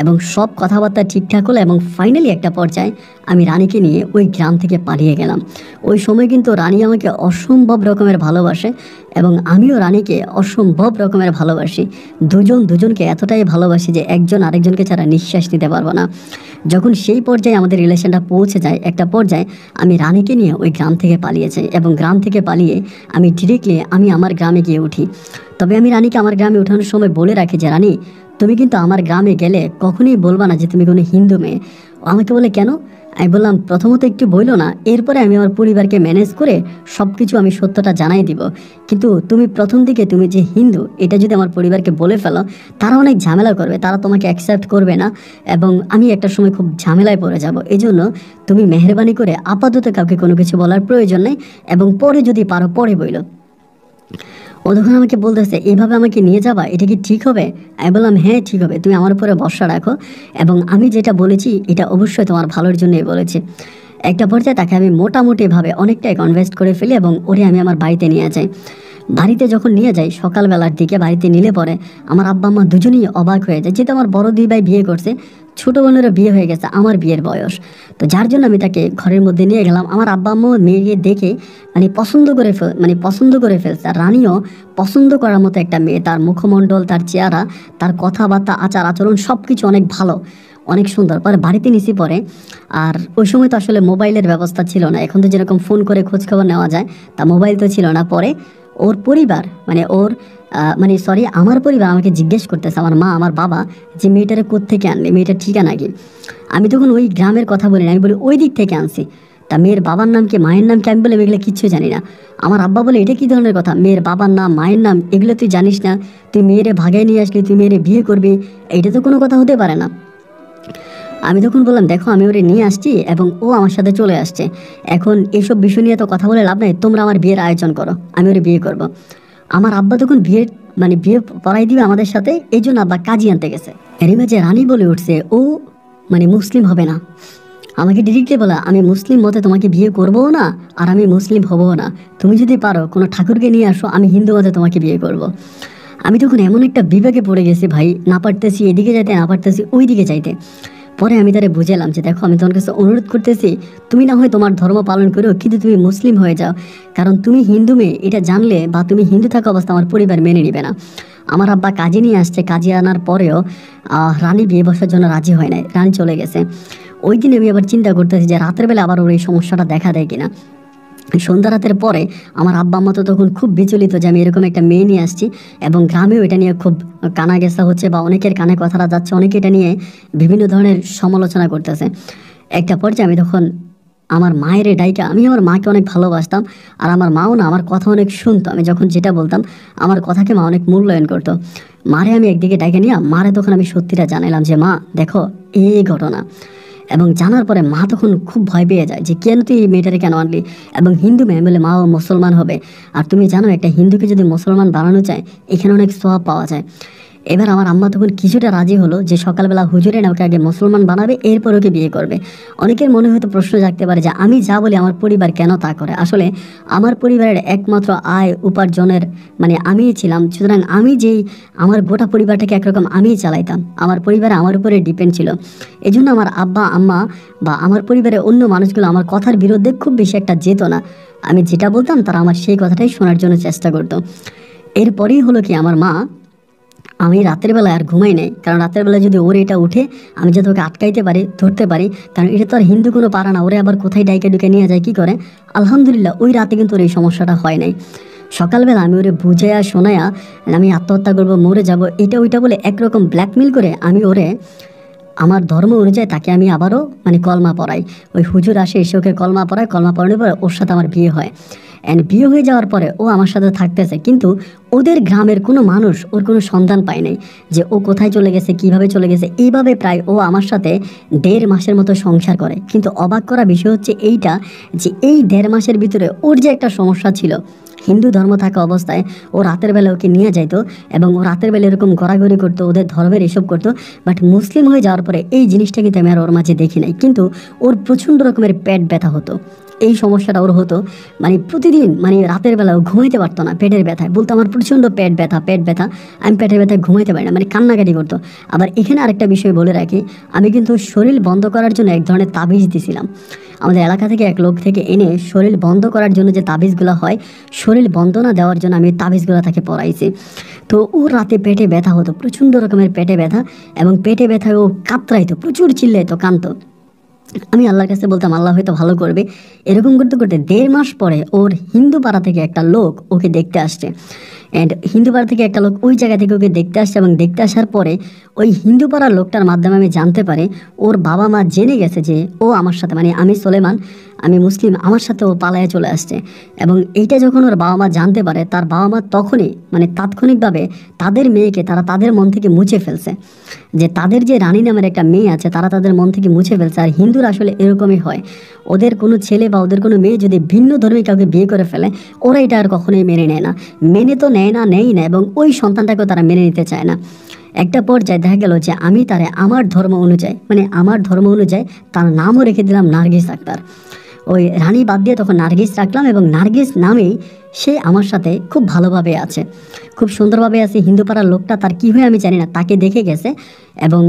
এবং সব কথাবার্তা ঠিকঠাক হলো এবং ফাইনালি একটা পর্যায়ে আমি রানীকে নিয়ে ওই গ্রাম থেকে পালিয়ে গেলাম। ওই সময় কিন্তু রানী আমাকে অসম্ভব রকমের ভালোবাসে এবং আমিও রানীকে অসম্ভব রকমের ভালোবাসি। দুজন দুজনকে এতটাই ভালোবাসি যে একজন আরেকজনকে ছাড়া নিঃশ্বাস নিতে পারবো না। যখন সেই পর্যায়ে আমাদের রিলেশনটা পৌঁছে যায়, একটা পর্যায়ে আমি রানীকে নিয়ে ওই গ্রাম থেকে পালিয়ে যাই এবং গ্রাম থেকে পালিয়ে আমি ডিরেক্টলি আমি আমার গ্রামে গিয়ে উঠি। তবে আমি রানীকে আমার গ্রামে ওঠানোর সময় বলে রাখি যে রানী তুমি কিন্তু আমার গ্রামে গেলে কখনোই বলবা না যে তুমি কোনো হিন্দু মেয়ে। ও আমাকে বলে কেন? আমি বললাম প্রথমত একটু বইলো না, এরপরে আমি আমার পরিবারকে ম্যানেজ করে সব কিছু আমি সত্যটা জানাই দিব, কিন্তু তুমি প্রথম দিকে তুমি যে হিন্দু এটা যদি আমার পরিবারকে বলে ফেলো তারা অনেক ঝামেলা করবে, তারা তোমাকে অ্যাকসেপ্ট করবে না এবং আমি একটা সময় খুব ঝামেলায় পড়ে যাব। এই জন্য তুমি মেহরবানি করে আপাতত কাউকে কোনো কিছু বলার প্রয়োজন নেই এবং পরে যদি পারো পরে বইলো। ও তখন আমাকে বলতেছে এভাবে আমাকে নিয়ে যাবা, এটা কি ঠিক হবে? আমি বললাম হ্যাঁ ঠিক হবে, তুমি আমার উপরে ভরসা রাখো এবং আমি যেটা বলেছি এটা অবশ্যই তোমার ভালোর জন্যই বলেছি। একটা পর্যায়ে তাকে আমি মোটামুটিভাবে অনেকটাই কনভেস্ট করে ফেলি এবং ওরে আমি আমার বাড়িতে নিয়ে যাই। বাড়িতে যখন নিয়ে যাই সকালবেলার দিকে বাড়িতে নিলে পরে আমার আব্বা আম্মা দুজনেই অবাক হয়ে যায়, যেহেতু আমার বড় দুই ভাই বিয়ে করছে, ছোটো বোনেরও বিয়ে হয়ে গেছে আমার বিয়ের বয়স। তো যার জন্য আমি তাকে ঘরের মধ্যে নিয়ে গেলাম। আমার আব্বা আম্মা মেয়েকে দেখে পছন্দ করে ফেলছে। আর রানীও পছন্দ করার মতো একটা মেয়ে, তার মুখমণ্ডল, তার চেহারা, তার কথাবার্তা, আচার আচরণ সব কিছু অনেক ভালো, অনেক সুন্দর। পরে বাড়িতে নিছি পরে, আর ওই সময় তো আসলে মোবাইলের ব্যবস্থা ছিল না, এখন তো যেরকম ফোন করে খোঁজখবর নেওয়া যায় তা মোবাইল তো ছিল না। পরে ওর পরিবার আমার পরিবার আমাকে জিজ্ঞেস করতেছে, আমার মা আমার বাবা, যে মেয়েটারে কোত্থেকে আনলে, মেয়েটার ঠিকানা কি? আমি তখন ওই গ্রামের কথা বলি না, আমি বলি ওই দিক থেকে আনছি। তা মেয়ের বাবার নাম কি, মায়ের নাম কি? আমি বলে এগুলো কিচ্ছু জানি না। আমার আব্বা বলে এটা কী ধরনের কথা, মেয়ের বাবার নাম মায়ের নাম এগুলো তুই জানিস না, তুই মেয়েরে ভাগায় নিয়ে আসলি, তুই মেয়েরে বিয়ে করবি, এইটা তো কোনো কথা হতে পারে না। আমি তখন বললাম দেখো আমি ওরে নিয়ে আসছি এবং ও আমার সাথে চলে আসছে, এখন এইসব বিষয় নিয়ে তো কথা বলে লাভ নাই, তোমরা আমার বিয়ের আয়োজন করো, আমি ওরে বিয়ে করব। আমার আব্বা তখন বিয়ে পড়াই দিবে আমাদের সাথে, এই জন্য আব্বা কাজী আনতে গেছে। এর মাঝে রানী বলে উঠছে ও মুসলিম হবে না। আমাকে ডিরেক্টলি বলা আমি মুসলিম মতে তোমাকে বিয়ে করবো না আর আমি মুসলিম হবো না, তুমি যদি পারো কোনো ঠাকুরকে নিয়ে আসো, আমি হিন্দু মতে তোমাকে বিয়ে করব। আমি তখন এমন একটা বিবেকে পড়ে গেছি ভাই, না পারতেছি এদিকে যাইতে, না পারতেছি ওই দিকে যাইতে। পরে আমি তারে বুঝালাম যে দেখো আমি তোমার কাছে অনুরোধ করতেছি, তুমি না হয় তোমার ধর্ম পালন করো কিন্তু তুমি মুসলিম হয়ে যাও, কারণ তুমি হিন্দু মেয়ে এটা জানলে বা তুমি হিন্দু থাকা অবস্থা আমার পরিবার মেনে নেবে না। আমার আব্বা কাজে নিয়ে আসছে, কাজে আনার পরেও রানী বিয়ে বসার জন্য রাজি হয় নাই, রানী চলে গেছে। ওই দিন আমি আবার চিন্তা করতেছি যে রাতের বেলা আবার ওর এই সমস্যাটা দেখা দেয় কিনা। সন্ধ্যা রাতের পরে আমার আব্বা আম্মা তো তখন খুব বিচলিত যে আমি এরকম একটা মেয়ে নিয়ে আসছি এবং গ্রামেও এটা নিয়ে খুব কানা গেসা হচ্ছে বা অনেকের কানে কথাটা যাচ্ছে, অনেকে এটা নিয়ে বিভিন্ন ধরনের সমালোচনা করতেছে। একটা পর্যায়ে আমি তখন আমার মায়ের ডাইকা, আমি আমার মাকে অনেক ভালোবাসতাম আর আমার মাও না আমার কথা অনেক শুনতো, আমি যখন যেটা বলতাম আমার কথাকে মা অনেক মূল্যায়ন করতো। মারে আমি একদিকে ডাইকা নিয়ে মারে তখন আমি সত্যিটা জানালাম যে মা দেখো এই ঘটনা, এবং জানার পরে মা তখন খুব ভয় পেয়ে যায় যে কেন তুই এই মেয়েটারে কেন আনলি, এবং হিন্দু মেয়ে বলে মাও মুসলমান হবে, আর তুমি জানো একটা হিন্দুকে যদি মুসলমান বানানো চায় এখানে অনেক সওয়াব পাওয়া যায়। এবার আমার আম্মা তখন কিছুটা রাজি হলো যে সকালবেলা হুজুরে না ওকে আগে মুসলমান বানাবে, এরপর ওকে বিয়ে করবে। অনেকের মনে হয়তো প্রশ্ন জাগতে পারে যে আমি যা বলি আমার পরিবার কেন তা করে। আসলে আমার পরিবারের একমাত্র আয় উপার্জনের মানে আমিই ছিলাম, সুতরাং আমি যেই আমার গোটা পরিবারটাকে একরকম আমিই চালাইতাম, আমার পরিবার আমার উপরে ডিপেন্ড ছিল। এই জন্য আমার আব্বা আম্মা বা আমার পরিবারের অন্য মানুষগুলো আমার কথার বিরুদ্ধে খুব বেশি একটা যেত না। আমি যেটা বলতাম তারা আমার সেই কথাটাই শোনার জন্য চেষ্টা করতো। এরপরেই হলো কি, আমার মা, আমি রাতের বেলায় আর ঘুমাই নাই, কারণ রাতের বেলায় যদি ওর এটা উঠে আমি যাতে ওকে আটকাইতে পারি, ধরতে পারি, কারণ এটা তো আর হিন্দু কোনো পারা না, ওরে আবার কোথায় ডাইকে ডুকে নিয়ে যায় কী করে। আলহামদুলিল্লাহ ওই রাতে কিন্তু ওর এই সমস্যাটা হয় নাই। সকালবেলা আমি ওরে বুঝাইয়া শোনায়া আমি আত্মহত্যা করবো, মরে যাব, এটা ওইটা বলে একরকম ব্ল্যাকমেল করে আমি ওরে আমার ধর্ম অনুযায়ী তাকে আমি আবারও মানে কলমা পড়াই। ওই হুজুর আসে, এসে ওকে কলমা পড়ায়, কলমা পড়ানোর পরে ওর সাথে আমার বিয়ে হয়। অ্যান্ড বিয়ে হয়ে যাওয়ার পরে ও আমার সাথে থাকতেছে, কিন্তু ওদের গ্রামের কোনো মানুষ ওর কোনো সন্ধান পায় নাই যে ও কোথায় চলে গেছে, কিভাবে চলে গেছে। এইভাবে প্রায় ও আমার সাথে 1.5 মাসের মতো সংসার করে। কিন্তু অবাক করা বিষয় হচ্ছে এইটা, যে এই 1.5 মাসের ভিতরে ওর যে একটা সমস্যা ছিল, হিন্দু ধর্ম থাকা অবস্থায় ও রাতের বেলা ওকে নিয়ে যাইতো এবং ও রাতের বেলা এরকম ঘোরাঘুরি করতো, ওদের ধর্মের এসব করতো। বাট মুসলিম হয়ে যাওয়ার পরে এই জিনিসটা কিন্তু আমি আর ওর মাঝে দেখি নাই। কিন্তু ওর প্রচণ্ড রকমের পেট ব্যথা হতো, এই সমস্যাটা ওর হতো। মানে প্রতিদিন মানে রাতের বেলা ও ঘুমাইতে পারতো না পেটের ব্যথায়, বলতো আমার প্রচণ্ড পেট ব্যথা, পেট ব্যথা, আমি পেটের ব্যথায় ঘুমাইতে পারি না, মানে কান্নাকাটি করতো। আবার এখানে আরেকটা বিষয় বলে রাখি, আমি কিন্তু শরীর বন্ধ করার জন্য এক ধরনের তাবিজ দিছিলাম। আমাদের এলাকা থেকে এক লোক থেকে এনে শরীর বন্ধ করার জন্য যে তাবিজগুলো হয়, শরীর বন্ধ না দেওয়ার জন্য আমি তাবিজগুলো তাকে পরাইছি। তো ওর রাতে পেটে ব্যথা হতো, প্রচণ্ড রকমের পেটে ব্যথা, এবং পেটে ব্যথায় ও কাতরাইতো, প্রচুর চিল্লাইতো, কাঁদতো। আমি আল্লাহর কাছে বলতাম আল্লাহ হয়তো ভালো করবে। এরকম করতে করতে 1.5 মাস পরে ওর হিন্দু পাড়া থেকে একটা লোক ওকে দেখতে আসছে। অ্যান্ড হিন্দু পাড়া থেকে একটা লোক ওই জায়গা থেকে ওকে দেখতে আসছে, এবং দেখতে আসার পরে ওই হিন্দু পাড়ার লোকটার মাধ্যমে আমি জানতে পারি ওর বাবা মা জেনে গেছে যে ও আমার সাথে, মানে আমি সোলেমান, আমি মুসলিম, আমার সাথে ও পালায়া চলে আসছে। এবং এইটা যখন ওর বাবা মা জানতে পারে, তার বাবা মা তখনই মানে তাৎক্ষণিকভাবে তাদের মেয়েকে তারা তাদের মন থেকে মুছে ফেলছে, যে তাদের যে রানী নামের একটা মেয়ে আছে তারা তাদের মন থেকে মুছে ফেলছে। আর হিন্দুরা আসলে এরকমই হয়, ওদের কোনো ছেলে বা ওদের কোনো মেয়ে যদি ভিন্ন ধর্মী কাউকে বিয়ে করে ফেলে, ওরা এটা আর কখনোই মেনে নেয় না, মেনে তো নেয় না, নেই না, এবং ওই সন্তানটাকেও তারা মেনে নিতে চায় না। একটা পর্যায়ে দেখা গেল যে আমি তারে আমার ধর্ম অনুযায়ী, মানে আমার ধর্ম অনুযায়ী তার নামও রেখে দিলাম নার্গিস আক্তার। ওই রানী বাদ দিয়ে তখন নার্গিস রাখলাম, এবং নার্গিস নামেই সে আমার সাথে খুব ভালোভাবে আছে, খুব সুন্দরভাবে আছে। হিন্দু পাড়ার লোকটা তার কী হয়ে আমি জানি না, তাকে দেখে গেছে এবং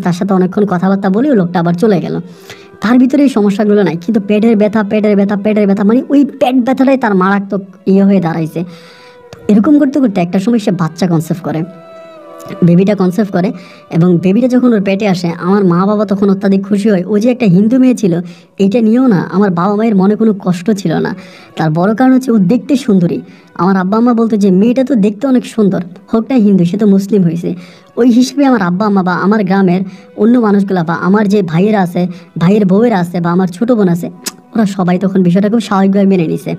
তার সাথে অনেকক্ষণ কথাবার্তা বলে ওই লোকটা আবার চলে গেল। তার ভিতরে এই সমস্যাগুলো নাই, কিন্তু পেটের ব্যথা, পেটের ব্যথা, পেটের ব্যথা, মানে ওই পেট ব্যথাটাই তার মারাত্মক হয়ে দাঁড়াইছে। এরকম করতে করতে একটা সময় সে বাচ্চা কনসেপ্ট করে, বেবিটা কনসেপ্ট করে, এবং বেবিটা যখন ওর পেটে আসে আমার মা বাবা তখন অত্যাধিক খুশি হয়। ও যে একটা হিন্দু মেয়ে ছিল এটা নিয়েও না আমার বাবা মায়ের মনে কোনো কষ্ট ছিল না। তার বড় কারণ হচ্ছে ও দেখতে সুন্দরী। আমার আব্বা আম্মা বলতো যে মেয়েটা তো দেখতে অনেক সুন্দর, হোক না হিন্দু, সে তো মুসলিম হয়েছে। ওই হিসেবে আমার আব্বা আম্মা বা আমার গ্রামের অন্য মানুষগুলা বা আমার যে ভাইয়েরা আছে, ভাইয়ের বউয়েরা আছে, বা আমার ছোটো বোন আছে, ওরা সবাই তখন বিষয়টা খুব স্বাভাবিকভাবে মেনে নিছে।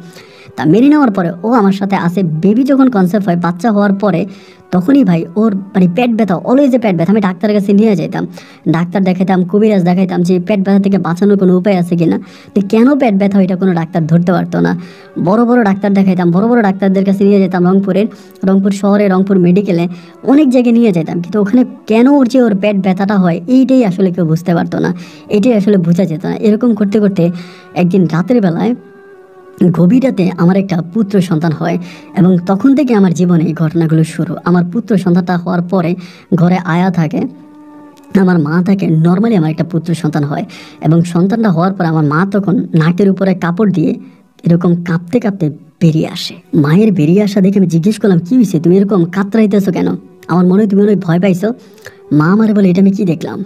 তা মেনে নেওয়ার পরে ও আমার সাথে আসে। বেবি যখন কনসেপ্ট হয়, বাচ্চা হওয়ার পরে, তখনই ভাই ওর মানে পেট ব্যথা, অলওয়েজ পেট ব্যথা, আমি ডাক্তারের কাছে নিয়ে যেতাম, ডাক্তার দেখাইতাম, কবিরাজ দেখাইতাম যে পেট ব্যথা থেকে বাঁচানোর কোনো উপায় আছে কিনা। তো কেন পেট ব্যথা এটা কোনো ডাক্তার ধরতে পারতো না। বড় বড় ডাক্তার দেখাইতাম, বড় বড় ডাক্তারদের কাছে নিয়ে যেতাম, রংপুর শহরে, রংপুর মেডিকেলে, অনেক জায়গায় নিয়ে যেতাম, কিন্তু ওখানে কেন ওর যে ওর পেট ব্যথাটা হয় এইটাই আসলে কেউ বুঝতে পারতো না, এটাই আসলে বোঝা যেত না। এরকম করতে করতে একদিন রাতের বেলায় গভীর রাতে আমার একটা পুত্র সন্তান হয়, এবং তখন থেকে আমার জীবনে এই ঘটনাগুলো শুরু। আমার পুত্র সন্তানটা হওয়ার পরে ঘরে আয়া থাকে, আমার মা থাকে, নর্মালি আমার একটা পুত্র সন্তান হয়, এবং সন্তানটা হওয়ার পর আমার মা তখন নাকের উপরে কাপড় দিয়ে এরকম কাঁপতে কাঁপতে বেরিয়ে আসে। মায়ের বেরিয়ে আসা দেখে আমি জিজ্ঞেস করলাম কী হয়েছে, তুমি এরকম কাতরাইতেছো কেন? আমার মনে হয় তুমি অনেক ভয় পাইছো। মা আমারে বলে এটা আমি কী দেখলাম,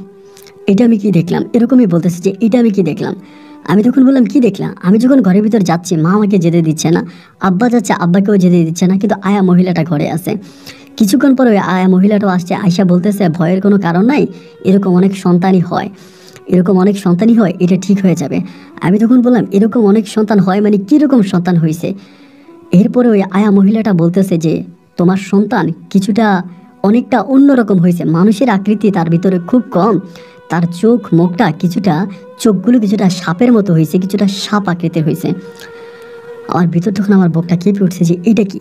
এটা আমি কী দেখলাম, এরকমই বলতেছে যে এটা আমি কী দেখলাম। আমি তখন বললাম কী দেখলাম? আমি যখন ঘরের ভিতর যাচ্ছি মা আমাকে যেতে দিচ্ছে না, আব্বা যাচ্ছে আব্বাকেও যেতে দিচ্ছে না, কিন্তু আয়া মহিলাটা ঘরে আছে। কিছুক্ষণ পরে ওই আয়া মহিলাটাও আসছে, আয়সা বলতেছে ভয়ের কোনো কারণ নাই, এরকম অনেক সন্তানই হয়, এরকম অনেক সন্তানই হয়, এটা ঠিক হয়ে যাবে। আমি তখন বললাম এরকম অনেক সন্তান হয় মানে কীরকম সন্তান হয়েছে? এরপরে ওই আয়া মহিলাটা বলতেছে যে তোমার সন্তান কিছুটা অনেকটা অন্যরকম হয়েছে, মানুষের আকৃতি তার ভিতরে খুব কম, তার চোখ মুখটা কিছুটা, চোখগুলো কিছুটা সাপের মতো হয়েছে, কিছুটা সাপ আকৃতির হয়েছে। আমার ভিতর তখন আমার বুকটা কেঁপে উঠছে যে এটা কি।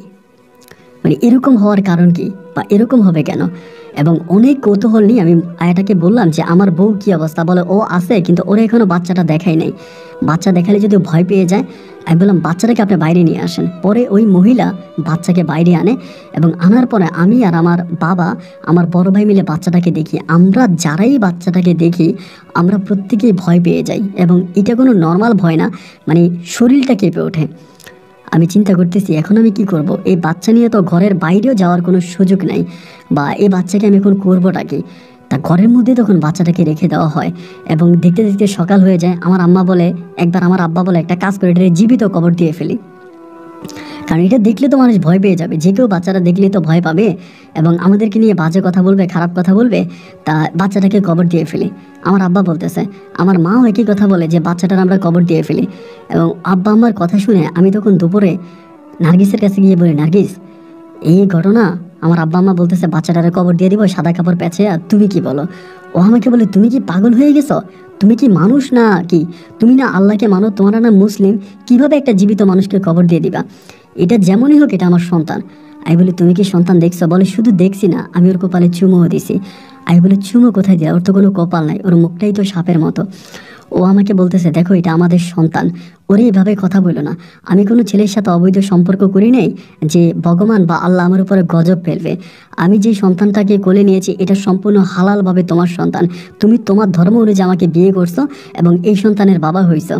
মানে এরকম হওয়ার কারণ কি, বা এরকম হবে কেন? এবং অনেক কৌতূহল নিয়ে আমি আয়াটাকে বললাম যে আমার বউ কি অবস্থা। বলে ও আছে, কিন্তু ওরা এখনো বাচ্চাটা দেখাই নাই, বাচ্চা দেখালে যদি ভয় পেয়ে যায়। আমি বললাম বাচ্চাটাকে আপনি বাইরে নিয়ে আসেন। পরে ওই মহিলা বাচ্চাকে বাইরে আনে, এবং আনার পরে আমি আর আমার বাবা, আমার বড় ভাই মিলে বাচ্চাটাকে দেখি। আমরা যারাই বাচ্চাটাকে দেখি আমরা প্রত্যেকেই ভয় পেয়ে যাই, এবং এটা কোনো নর্মাল ভয় না, মানে শরীরটা কেঁপে ওঠে। আমি চিন্তা করতেছি এখন আমি কি করব। এই বাচ্চা নিয়ে তো ঘরের বাইরেও যাওয়ার কোনো সুযোগ নাই, বা এই বাচ্চাকে আমি এখন করবোটা কি। তা ঘরের মধ্যে তখন বাচ্চাটাকে রেখে দেওয়া হয়, এবং দেখতে দেখতে সকাল হয়ে যায়। আমার আম্মা বলে, একবার আমার আব্বা বলে একটা কাজ করে এটাকে জীবিত কবর দিয়ে ফেলি, কারণ এটা দেখলে তো মানুষ ভয় পেয়ে যাবে, যে কেউ বাচ্চাটা দেখলেই তো ভয় পাবে এবং আমাদেরকে নিয়ে বাজে কথা বলবে, খারাপ কথা বলবে। তা বাচ্চাটাকে কবর দিয়ে ফেলি। আমার আব্বা বলতেছে, আমার মাও একই কথা বলে যে বাচ্চাটার আমরা কবর দিয়ে ফেলি। এবং আব্বা আমার কথা শুনে আমি তখন দুপুরে নার্গিসের কাছে গিয়ে বলি, নার্গিস এই ঘটনা। আমার আব্বা আম্মা বলতেছে বাচ্চাটারে কবর দিয়ে দিব সাদা কাপড় প্যাচে, আর তুমি কি বলো? ও আমাকে বলে, তুমি কি পাগল হয়ে গেছো? তুমি কি মানুষ না কি? তুমি না আল্লাহকে মানো, তোমারা না মুসলিম, কিভাবে একটা জীবিত মানুষকে কবর দিয়ে দিবা? এটা যেমনই হোক এটা আমার সন্তান। আমি বলি তুমি কি সন্তান দেখছো? বলে শুধু দেখছি না, আমি ওর কপালে চুমোও দিছি। আমি বলি চুমো কোথায় দেওয়া? ওর তো কোনো কপাল নাই, ওর মুখটাই তো সাপের মতো। ও আমাকে বলতেছে, দেখো এটা আমাদের সন্তান, ওরে এভাবে কথা বলো না। আমি কোনো ছেলের সাথে অবৈধ সম্পর্ক করি নাই যে ভগবান বা আল্লাহ আমার উপরে গজব ফেলবে। আমি যে সন্তানটাকে কোলে নিয়েছি এটা সম্পূর্ণ হালালভাবে তোমার সন্তান। তুমি তোমার ধর্ম অনুযায়ী আমাকে বিয়ে করছো এবং এই সন্তানের বাবা হইছো।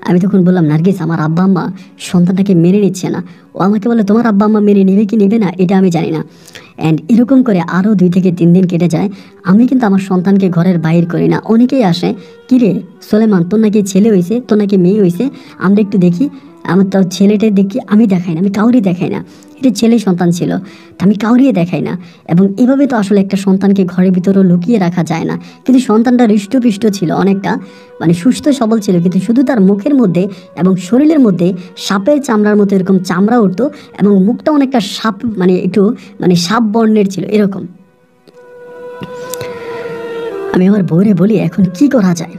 আমি তখন বললাম, নার্গিস আমার আব্বা আম্মা সন্তানটাকে মেনে নিচ্ছে না। ও আমাকে বলে, তোমার আব্বা আম্মা মেনে নেবে কি নেবে না এটা আমি জানি না। অ্যান্ড এরকম করে আরও 2 থেকে 3 দিন কেটে যায়। আমি কিন্তু আমার সন্তানকে ঘরের বাইর করি না। অনেকেই আসে, কিরে সোলেমান তোর নাকি ছেলে হয়েছে, তোর নাকি মেয়ে হয়েছে, আমরা একটু দেখি। আমার তো ছেলেটা দেখি, আমি দেখাই না, আমি কাউরি দেখাই না। এটা ছেলে সন্তান ছিল, তা আমি কাউরিয়ে দেখাই না। এবং এভাবে তো আসলে একটা সন্তানকে ঘরের ভিতরেও লুকিয়ে রাখা যায় না। কিন্তু সন্তানটা হৃষ্টপুষ্ট ছিল অনেকটা, মানে সুস্থ সবল ছিল, কিন্তু শুধু তার মুখের মধ্যে এবং শরীরের মধ্যে সাপের চামড়ার মতো এরকম চামড়া উঠতো, এবং মুখটা অনেকটা সাপ, মানে একটু মানে সাপ বর্ণের ছিল এরকম। আমি আমার বউরে বলি এখন কি করা যায়?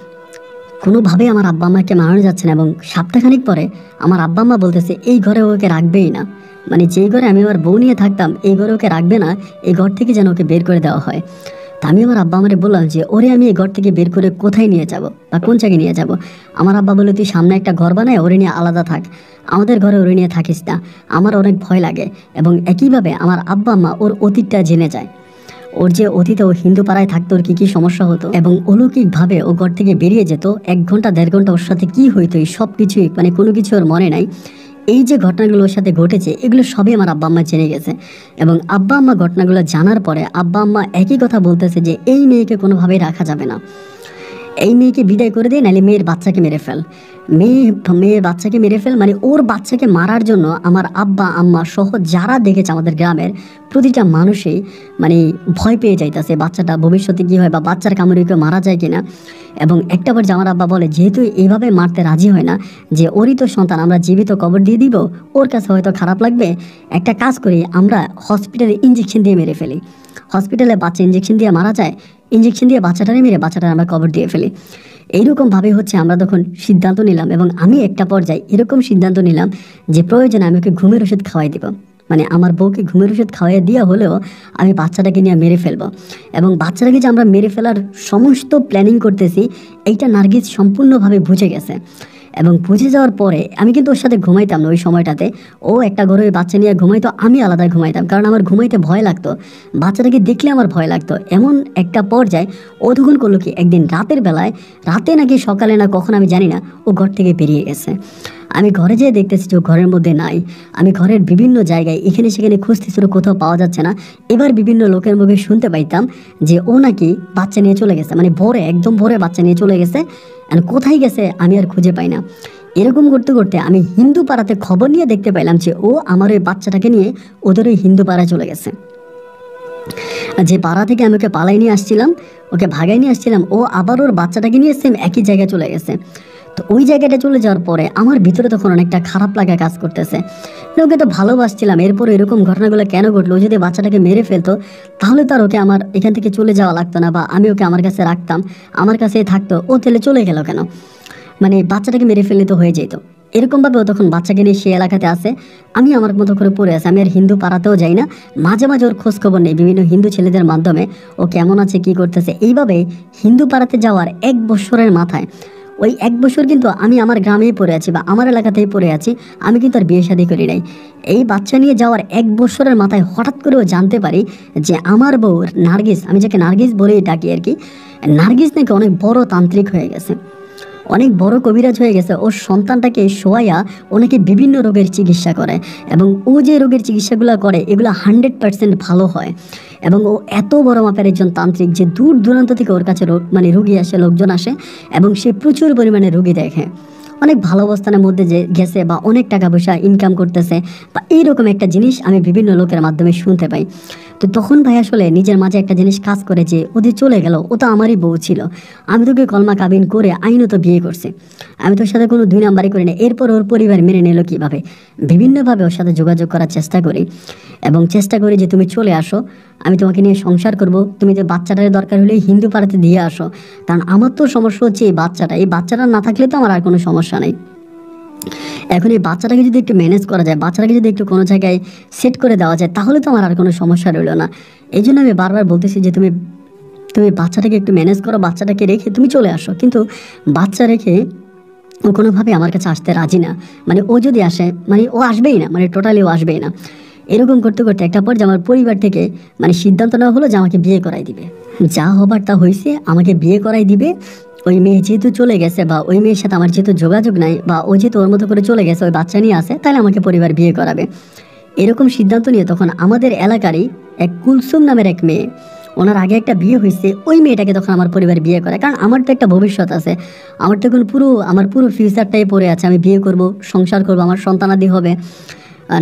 কোনোভাবে আমার আব্বা আম্মাকে মানানো যাচ্ছে না। এবং সপ্তাহখানিক পরে আমার আব্বা আম্মা বলতেছে এই ঘরে ওকে রাখবেই না, মানে যেই ঘরে আমি আমার বউ নিয়ে থাকতাম এই ঘরে ওকে রাখবে না, এই ঘর থেকে যেন ওকে বের করে দেওয়া হয়। তা আমি আমার আব্বা আমারে বললাম যে ওরে আমি এই ঘর থেকে বের করে কোথায় নিয়ে যাব বা কোন জায়গায় নিয়ে যাব? আমার আব্বা বলে, তুই সামনে একটা ঘর বানায় ওরে নিয়ে আলাদা থাক, আমাদের ঘরে ওরে নিয়ে থাকিস না, আমার অনেক ভয় লাগে। এবং একইভাবে আমার আব্বা আম্মা ওর অতীতটা জেনে যায়। ওর যে অতীতে ও হিন্দু পাড়ায় থাকতো, ওর কী কী সমস্যা হতো এবং অলৌকিকভাবে ও ঘর থেকে বেরিয়ে যেত। 1 ঘন্টা 1.5 ঘন্টা ওর সাথে কী হইতো এই সব কিছুই, মানে কোনো কিছু ওর মনে নাই। এই যে ঘটনাগুলো ওর সাথে ঘটেছে এগুলো সবই আমার আব্বা আম্মা জেনে গেছে। এবং আব্বা আম্মা ঘটনাগুলো জানার পরে আব্বা আম্মা একই কথা বলতেছে যে এই মেয়েকে কোনোভাবেই রাখা যাবে না, এই মেয়েকে বিদায় করে দে, নাহলে মেয়ের বাচ্চাকে মেরে ফেল। মেয়ের বাচ্চাকে মেরে ফেল, মানে ওর বাচ্চাকে মারার জন্য আমার আব্বা আম্মা সহ যারা দেখেছে আমাদের গ্রামের প্রতিটা মানুষই মানে ভয় পেয়ে যাইতেছে বাচ্চাটা ভবিষ্যতে কী হয়, বা বাচ্চার কামড়ে কেউ মারা যায় কিনা। এবং একটা বার আমার আব্বা বলে, যেহেতু এইভাবে মারতে রাজি হয় না, যে ওরই তো সন্তান, আমরা জীবিত কবর দিয়ে দিব, ওর কাছে হয়তো খারাপ লাগবে, একটা কাজ করি আমরা হসপিটালে ইঞ্জেকশন দিয়ে মেরে ফেলি। হসপিটালে বাচ্চা ইঞ্জেকশন দিয়ে মারা যায়, ইঞ্জেকশন দিয়ে বাচ্চাটারে মেরে বাচ্চাটা আমরা কবর দিয়ে ফেলি। এইরকমভাবে হচ্ছে আমরা তখন সিদ্ধান্ত নিলাম। এবং আমি একটা পর্যায়ে এরকম সিদ্ধান্ত নিলাম যে প্রয়োজনে আমি ওকে ঘুমের ওষুধ খাওয়াই দেবো, মানে আমার বউকে ঘুমের ওষুধ খাওয়াই দেওয়া হলেও আমি বাচ্চাটাকে নিয়ে মেরে ফেলবো। এবং বাচ্চাটাকে যে আমরা মেরে ফেলার সমস্ত প্ল্যানিং করতেছি এইটা নার্গিস সম্পূর্ণভাবে বুঝে গেছে। এবং বুঝে যাওয়ার পরে আমি কিন্তু ওর সাথে ঘুমাইতাম না ওই সময়টাতে। ও একটা ঘরে বাচ্চা নিয়ে ঘুমাইতো, আমি আলাদা ঘুমাইতাম, কারণ আমার ঘুমাইতে ভয় লাগতো, বাচ্চাটাকে দেখলে আমার ভয় লাগতো। এমন একটা পর্যায়ে ও তখন করলো কি, একদিন রাতের বেলায়, রাতে নাকি সকালে না কখন আমি জানি না, ও ঘর থেকে বেরিয়ে গেছে। আমি ঘরে যেয়ে দেখতেছি যে ও ঘরের মধ্যে নাই। আমি ঘরের বিভিন্ন জায়গায় এখানে সেখানে খুঁজতেছি, কোথাও পাওয়া যাচ্ছে না। এবার বিভিন্ন লোকের মুখে শুনতে পাইতাম যে ও নাকি বাচ্চা নিয়ে চলে গেছে, মানে ভোরে, একদম ভোরে বাচ্চা নিয়ে চলে গেছে। কোথায় গেছে আমি আর খুঁজে পাই না। এরকম করতে করতে আমি হিন্দু পাড়াতে খবর নিয়ে দেখতে পাইলাম যে ও আমার ওই বাচ্চাটাকে নিয়ে ওদের ওই হিন্দু পাড়ায় চলে গেছে। যে পাড়া থেকে আমি ওকে পালাই নিয়ে আসছিলাম, ওকে ভাগাই নিয়ে আসছিলাম, ও আবার ওর বাচ্চাটাকে নিয়ে সেম একই জায়গায় চলে গেছে। তো ওই জায়গাটা চলে যাওয়ার পরে আমার ভিতরে তখন অনেকটা খারাপ লাগা কাজ করতেছে। ওকে তো ভালোবাসছিলাম, এরপর এরকম ঘটনাগুলো কেন ঘটলো? ও যদি বাচ্চাটাকে মেরে ফেলতো তাহলে তো আর ওকে আমার এখান থেকে চলে যাওয়া লাগতো না, বা আমি ওকে আমার কাছে রাখতাম, আমার কাছেই থাকতো। ও তাহলে চলে গেল কেন? মানে বাচ্চাটাকে মেরে ফেললে তো হয়ে যেত। এরকমভাবে ও তখন বাচ্চাকে নিয়ে সে এলাকাতে আসে, আমি আমার মতো করে পড়ে আছি। আমি আর হিন্দু পাড়াতেও যাই না, মাঝে মাঝে ওর খোঁজখবর নেই বিভিন্ন হিন্দু ছেলেদের মাধ্যমে, ও কেমন আছে কী করতেছে। এইভাবে হিন্দু পাড়াতে যাওয়ার 1 বছরের মাথায়, ওই 1 বছর কিন্তু আমি আমার গ্রামেই পড়ে আছি বা আমার এলাকাতেই পড়ে আছি, আমি কিন্তু আর বিয়ে শাদী করি নাই। এই বাচ্চা নিয়ে যাওয়ার 1 বছরের মাথায় হঠাৎ করেও জানতে পারি যে আমার বউ নার্গিস, আমি যাকে নার্গিস বলেই ডাকি আর কি, নার্গিস নাকি অনেক বড় তান্ত্রিক হয়ে গেছে, অনেক বড় কবিরাজ হয়ে গেছে। ওর সন্তানটাকে শোয়াইয়া ওনাকে বিভিন্ন রোগের চিকিৎসা করে, এবং ও যে রোগের চিকিৎসাগুলো করে এগুলো 100% ভালো হয়। এবং ও এত বড় মাপের একজন তান্ত্রিক যে দূর দূরান্ত থেকে ওর কাছে মানে রুগী আসে, লোকজন আসে, এবং সে প্রচুর পরিমাণে রুগী দেখে, অনেক ভালো অবস্থানের মধ্যে যে গেছে বা অনেক টাকা পয়সা ইনকাম করতেছে বা এইরকম একটা জিনিস আমি বিভিন্ন লোকের মাধ্যমে শুনতে পাই। তো তখন ভাই আসলে নিজের মাঝে একটা জিনিস কাজ করে যে ওদের চলে গেল, ও তো আমারই বউ ছিল, আমি তোকে কলমা কাবিন করে আইনত বিয়ে করছি, আমি তোর সাথে কোনো 2 নাম্বারই করি না। এরপর ওর পরিবার মেনে নিল কীভাবে, বিভিন্নভাবে ওর সাথে যোগাযোগ করার চেষ্টা করি, এবং চেষ্টা করি যে তুমি চলে আসো, আমি তোমাকে নিয়ে সংসার করব, তুমি যে বাচ্চাটার দরকার হলে হিন্দু পাড়াতে দিয়ে আসো, কারণ আমার তো সমস্যা হচ্ছে এই বাচ্চাটা না থাকলে তো আমার আর কোনো সমস্যা নেই। এখন এই বাচ্চাটাকে যদি একটু ম্যানেজ করা যায়, বাচ্চাটাকে যদি একটু কোনো জায়গায় সেট করে দেওয়া যায়, তাহলে তো আমার আর কোনো সমস্যা রইল না। এই জন্য আমি বারবার বলতেছি যে তুমি বাচ্চাটাকে একটু ম্যানেজ করো, বাচ্চাটাকে রেখে তুমি চলে আসো। কিন্তু বাচ্চা রেখে ও কোনোভাবে আমার কাছে আসতে রাজি না, মানে ও যদি আসে মানে ও আসবেই না, মানে টোটালি ও আসবেই না। এরকম করতে করতে একটা পর্যায়ে আমার পরিবার থেকে মানে সিদ্ধান্ত নেওয়া হলো যে আমাকে বিয়ে করাই দিবে, যা হবার তা হয়েছে, আমাকে বিয়ে করাই দিবে। ওই মেয়ে যেহেতু চলে গেছে বা ওই মেয়ের সাথে আমার যেহেতু যোগাযোগ নাই, বা ও যেহেতু ওর মতো করে চলে গেছে, ওই বাচ্চা নিয়ে আসে, তাহলে আমাকে পরিবার বিয়ে করাবে। এরকম সিদ্ধান্ত নিয়ে তখন আমাদের এলাকারই এক কুলসুম নামের এক মেয়ে, ওনার আগে একটা বিয়ে হয়েছে, ওই মেয়েটাকে তখন আমার পরিবার বিয়ে করে। কারণ আমার তো একটা ভবিষ্যৎ আছে, আমার তো এখন আমার পুরো ফিউচারটাই পড়ে আছে, আমি বিয়ে করব, সংসার করব, আমার সন্তানাদি হবে।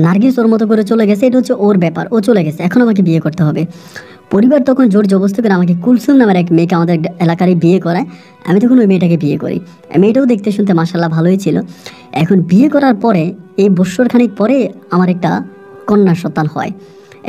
নার্গিস ওর মতো করে চলে গেছে, এটা হচ্ছে ওর ব্যাপার, ও চলে গেছে, এখন আমাকে বিয়ে করতে হবে। পরিবার তখন জোর জবরদস্তি করে আমাকে কুলসুম নামের এক মেয়েকে আমাদের এলাকারই বিয়ে করায়। আমি তখন ওই মেয়েটাকে বিয়ে করি। মেয়েটাও দেখতে শুনতে মাশাআল্লাহ ভালোই ছিল। এখন বিয়ে করার পরে এই বৎসরখানেক পরে আমার একটা কন্যা সন্তান হয়,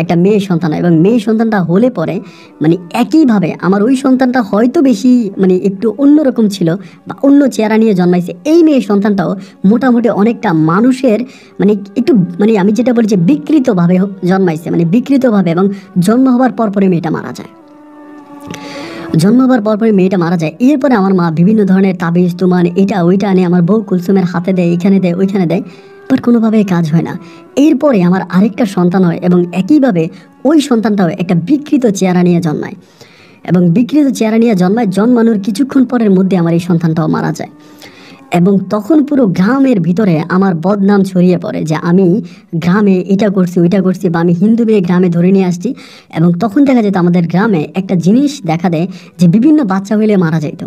একটা মেয়ে সন্তান হয়, এবং মেয়ে সন্তানটা হলে পরে মানে একইভাবে আমার ওই সন্তানটা হয়তো বেশি মানে একটু অন্যরকম ছিল বা অন্য চেহারা নিয়ে জন্মাইছে। এই মেয়ে সন্তানটাও মোটামুটি অনেকটা মানুষের মানে একটু মানে আমি যেটা বলি যে বিকৃতভাবে জন্মাইছে, মানে বিকৃতভাবে, এবং জন্ম হওয়ার পরপরই মেয়েটা মারা যায়। জন্ম হওয়ার পরপরই মেয়েটা মারা যায়। এরপরে আমার মা বিভিন্ন ধরনের তাবিজ তুমান এটা ওইটা আনে আমার বউ কুলসুমের হাতে দেয়, এখানে দেয় ওইখানে দেয়, বাট কোনোভাবেই কাজ হয় না। এরপরে আমার আরেকটা সন্তান হয়, এবং একইভাবে ওই সন্তানটাও একটা বিকৃত চেহারা নিয়ে জন্মায়, এবং বিকৃত চেহারা নিয়ে জন্মানোর কিছুক্ষণ পরের মধ্যে আমার এই সন্তানটাও মারা যায়। এবং তখন পুরো গ্রামের ভিতরে আমার বদনাম ছড়িয়ে পড়ে যে আমি গ্রামে এটা করছি ওইটা করছি, বা আমি হিন্দু মেয়ে গ্রামে ধরে নিয়ে আসছি। এবং তখন দেখা যেত আমাদের গ্রামে একটা জিনিস দেখা দেয় যে বিভিন্ন বাচ্চা হইলে মারা যেত,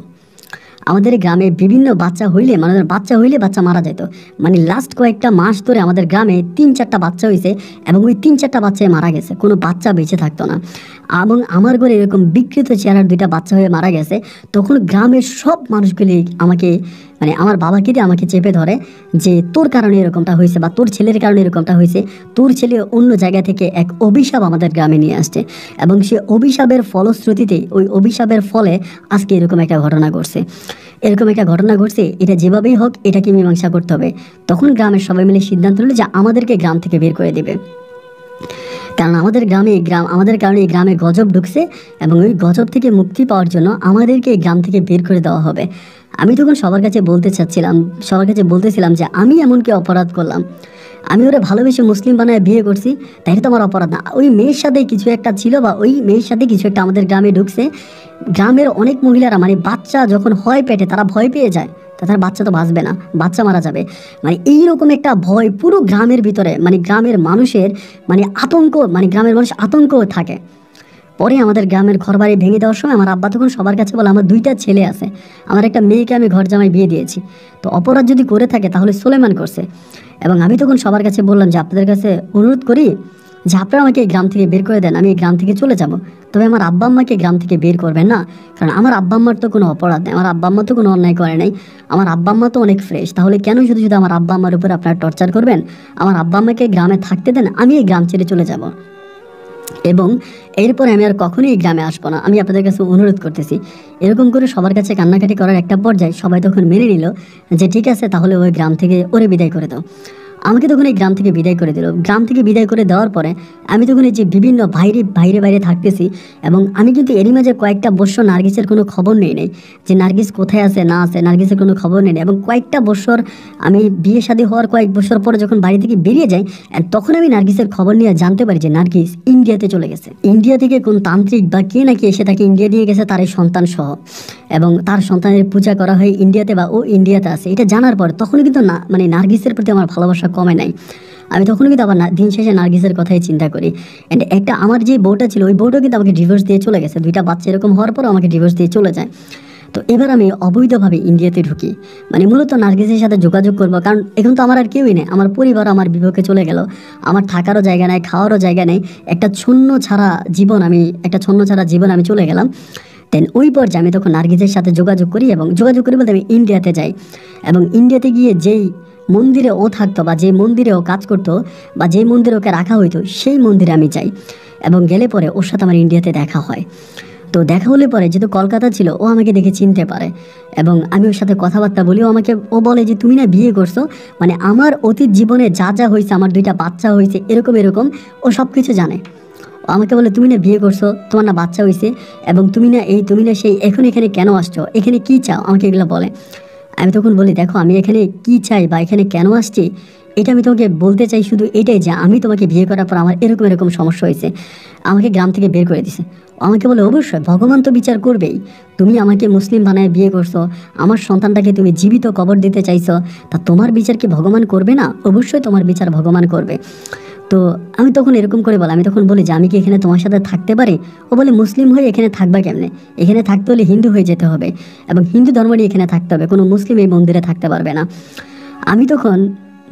আমাদের গ্রামে বিভিন্ন বাচ্চা হইলে বাচ্চা মারা যেত। মানে লাস্ট কয়েকটা মাস ধরে আমাদের গ্রামে 3-4টা বাচ্চা হয়েছে, এবং ওই 3-4টা বাচ্চায় মারা গেছে, কোনো বাচ্চা বেঁচে থাকতো না। এবং আমার ঘরে এরকম বিকৃত চেহারার 2টা বাচ্চা হয়ে মারা গেছে। তখন গ্রামের সব মানুষগুলি আমাকে মানে আমার বাবাকে দিয়ে আমাকে চেপে ধরে যে তোর কারণে এরকমটা হয়েছে, বা তোর ছেলের কারণে এরকমটা হয়েছে, তোর ছেলে অন্য জায়গা থেকে এক অভিশাপ আমাদের গ্রামে নিয়ে আসছে, এবং সে অভিশাপের ফলশ্রুতিতে ওই অভিশাপের ফলে আজকে এরকম একটা ঘটনা ঘটছে। এটা যেভাবেই হোক এটাকে মীমাংসা করতে হবে। তখন গ্রামের সবাই মিলে সিদ্ধান্ত নিল যে আমাদেরকে গ্রাম থেকে বের করে দেবে, কারণ আমাদের কারণে এই গ্রামে গজব ঢুকছে, এবং ওই গজব থেকে মুক্তি পাওয়ার জন্য আমাদেরকে এই গ্রাম থেকে বের করে দেওয়া হবে। আমি তখন সবার কাছে বলতেছিলাম যে আমি এমন কি অপরাধ করলাম, আমি ওরা ভালোবেসে মুসলিম বানায় বিয়ে করছি, তাই তো আমার অপরাধ না। ওই মেয়ের সাথে কিছু একটা ছিল, বা ওই মেয়ের সাথে কিছু একটা আমাদের গ্রামে ঢুকছে। গ্রামের অনেক মহিলারা মানে বাচ্চা যখন হয় পেটে তারা ভয় পেয়ে যায়, তাদের বাচ্চা তো বাঁচবে না, বাচ্চা মারা যাবে, মানে এইরকম একটা ভয় পুরো গ্রামের ভিতরে, মানে গ্রামের মানুষের মানে আতঙ্ক, মানে গ্রামের মানুষ আতঙ্ক থাকে। পরে আমাদের গ্রামের ঘরবাড়ি ভেঙে দেওয়ার সময় আমার আব্বা তখন সবার কাছে বলে আমার 2টা ছেলে আছে, আমার একটা মেয়েকে আমি ঘর জামাই বিয়ে দিয়েছি, তো অপরাধ যদি করে থাকে তাহলে সুলেমান করছে। এবং আমি তখন সবার কাছে বললাম যে আপনাদের কাছে অনুরোধ করি যে আপনারা আমাকে এই গ্রাম থেকে বের করে দেন, আমি এই গ্রাম থেকে চলে যাব, তবে আমার আব্বা আম্মাকে গ্রাম থেকে বের করবেন না, কারণ আমার আব্বা আম্মার তো কোনো অপরাধ নেই, আমার আব্বা আম্মা তো কোনো অন্যায় করে নাই, আমার আব্বা আম্মা তো অনেক ফ্রেশ, তাহলে কেন শুধু শুধু আমার আব্বা আম্মার উপর আপনারা টর্চার করবেন, আমার আব্বা আম্মাকে গ্রামে থাকতে দেন, আমি এই গ্রাম ছেড়ে চলে যাব। এবং এরপরে আমি আর কখনোই এই গ্রামে আসবো না, আমি আপনাদের কাছে অনুরোধ করতেছি। এরকম করে সবার কাছে কান্নাকাটি করার একটা পর্যায়ে সবাই তখন মেনে নিল যে ঠিক আছে, তাহলে ওই গ্রাম থেকে ওরে বিদায় করে দাও। আমাকে তখন এই গ্রাম থেকে বিদায় করে দিল। গ্রাম থেকে বিদায় করে দেওয়ার পরে আমি তখন এই যে বিভিন্ন বাইরে বাইরে বাইরে থাকতেছি, এবং আমি কিন্তু এরই মাঝে কয়েকটা বছর নার্গিসের কোনো খবর নেই যে নার্গিস কোথায় আছে না আছে, নার্গিসের কোনো খবর নেই। এবং কয়েকটা বছর আমি বিয়ে শাদী হওয়ার কয়েক বছর পরে যখন বাড়ি থেকে বেরিয়ে যাই, তখন আমি নার্গিসের খবর নিয়ে জানতে পারি যে নার্গিস ইন্ডিয়াতে চলে গেছে। ইন্ডিয়া থেকে কোন তান্ত্রিক বা কে নাকি এসে তাকে ইন্ডিয়া দিয়ে গেছে, তার এই সন্তান সহ, এবং তার সন্তানের পূজা করা হয় ইন্ডিয়াতে, বা ও ইন্ডিয়াতে আছে। এটা জানার পর তখনও কিন্তু না মানে নার্গিসের প্রতি আমার ভালোবাসা কমে নাই। আমি তখনও কিন্তু আবার দিন শেষে নার্গিসের কথাই চিন্তা করি। অ্যান্ড একটা আমার যে বউটা ছিল, ওই বউটাও কিন্তু আমাকে ডিভোর্স দিয়ে চলে গেছে। 2টা বাচ্চা এরকম হওয়ার পরও আমাকে ডিভোর্স দিয়ে চলে যায়। তো এবার আমি অবৈধভাবে ইন্ডিয়াতে ঢুকি, মানে মূলত নার্গিসের সাথে যোগাযোগ করবো, কারণ এখন তো আমার আর কেউই নেই। আমার পরিবার আমার বিপক্ষে চলে গেল, আমার থাকারও জায়গা নেই, খাওয়ারও জায়গা নেই, একটা ছন্ন ছাড়া জীবন আমি চলে গেলাম। দেন ওই পর্যায়ে আমি তখন নার্গিসের সাথে যোগাযোগ করি, এবং যোগাযোগ করি বলতে আমি ইন্ডিয়াতে যাই। এবং ইন্ডিয়াতে গিয়ে যেই মন্দিরে ও থাকতো, বা যে মন্দিরে ও কাজ করতো, বা যে মন্দিরে ওকে রাখা হইতো, সেই মন্দিরে আমি যাই। এবং গেলে পরে ওর সাথে আমার ইন্ডিয়াতে দেখা হয়। তো দেখা হলে পরে যেহেতু কলকাতা ছিল, ও আমাকে দেখে চিনতে পারে, এবং আমি ওর সাথে কথাবার্তা বলি। ও বলে যে তুমি না বিয়ে করছো, মানে আমার অতীত জীবনে যা যা হয়েছে, আমার 2টা বাচ্চা হয়েছে, এরকম এরকম ও সব কিছু জানে। আমাকে বলে তুমি না বিয়ে করছো, তোমার না বাচ্চা হয়েছে, এবং তুমি না সেই, এখন এখানে কেন আসছো, এখানে কি চাও, আমাকে এগুলো বলে। আমি তখন বলি দেখো, আমি এখানে কি চাই বা এখানে কেন আসছি, এটা আমি তোমাকে বলতে চাই শুধু এটাই যে আমি তোমাকে বিয়ে করার পর আমার এরকম এরকম সমস্যা হয়েছে, আমাকে গ্রাম থেকে বের করে দিছে। আমাকে বলে অবশ্যই ভগবান তো বিচার করবেই, তুমি আমাকে মুসলিম বানায় বিয়ে করছো, আমার সন্তানটাকে তুমি জীবিত কবর দিতে চাইছো, তা তোমার বিচার কি ভগবান করবে না? অবশ্যই তোমার বিচার ভগবান করবে। তো আমি তখন এরকম করে বলি, আমি তখন বলি যে আমি কি এখানে তোমার সাথে থাকতে পারি? ও বলে মুসলিম হয়ে এখানে থাকবা কেমনে, এখানে থাকতে হলে হিন্দু হয়ে যেতে হবে, এবং হিন্দু ধর্ম নিয়ে এখানে থাকতে হবে, কোনো মুসলিম এই মন্দিরে থাকতে পারবে না। আমি তখন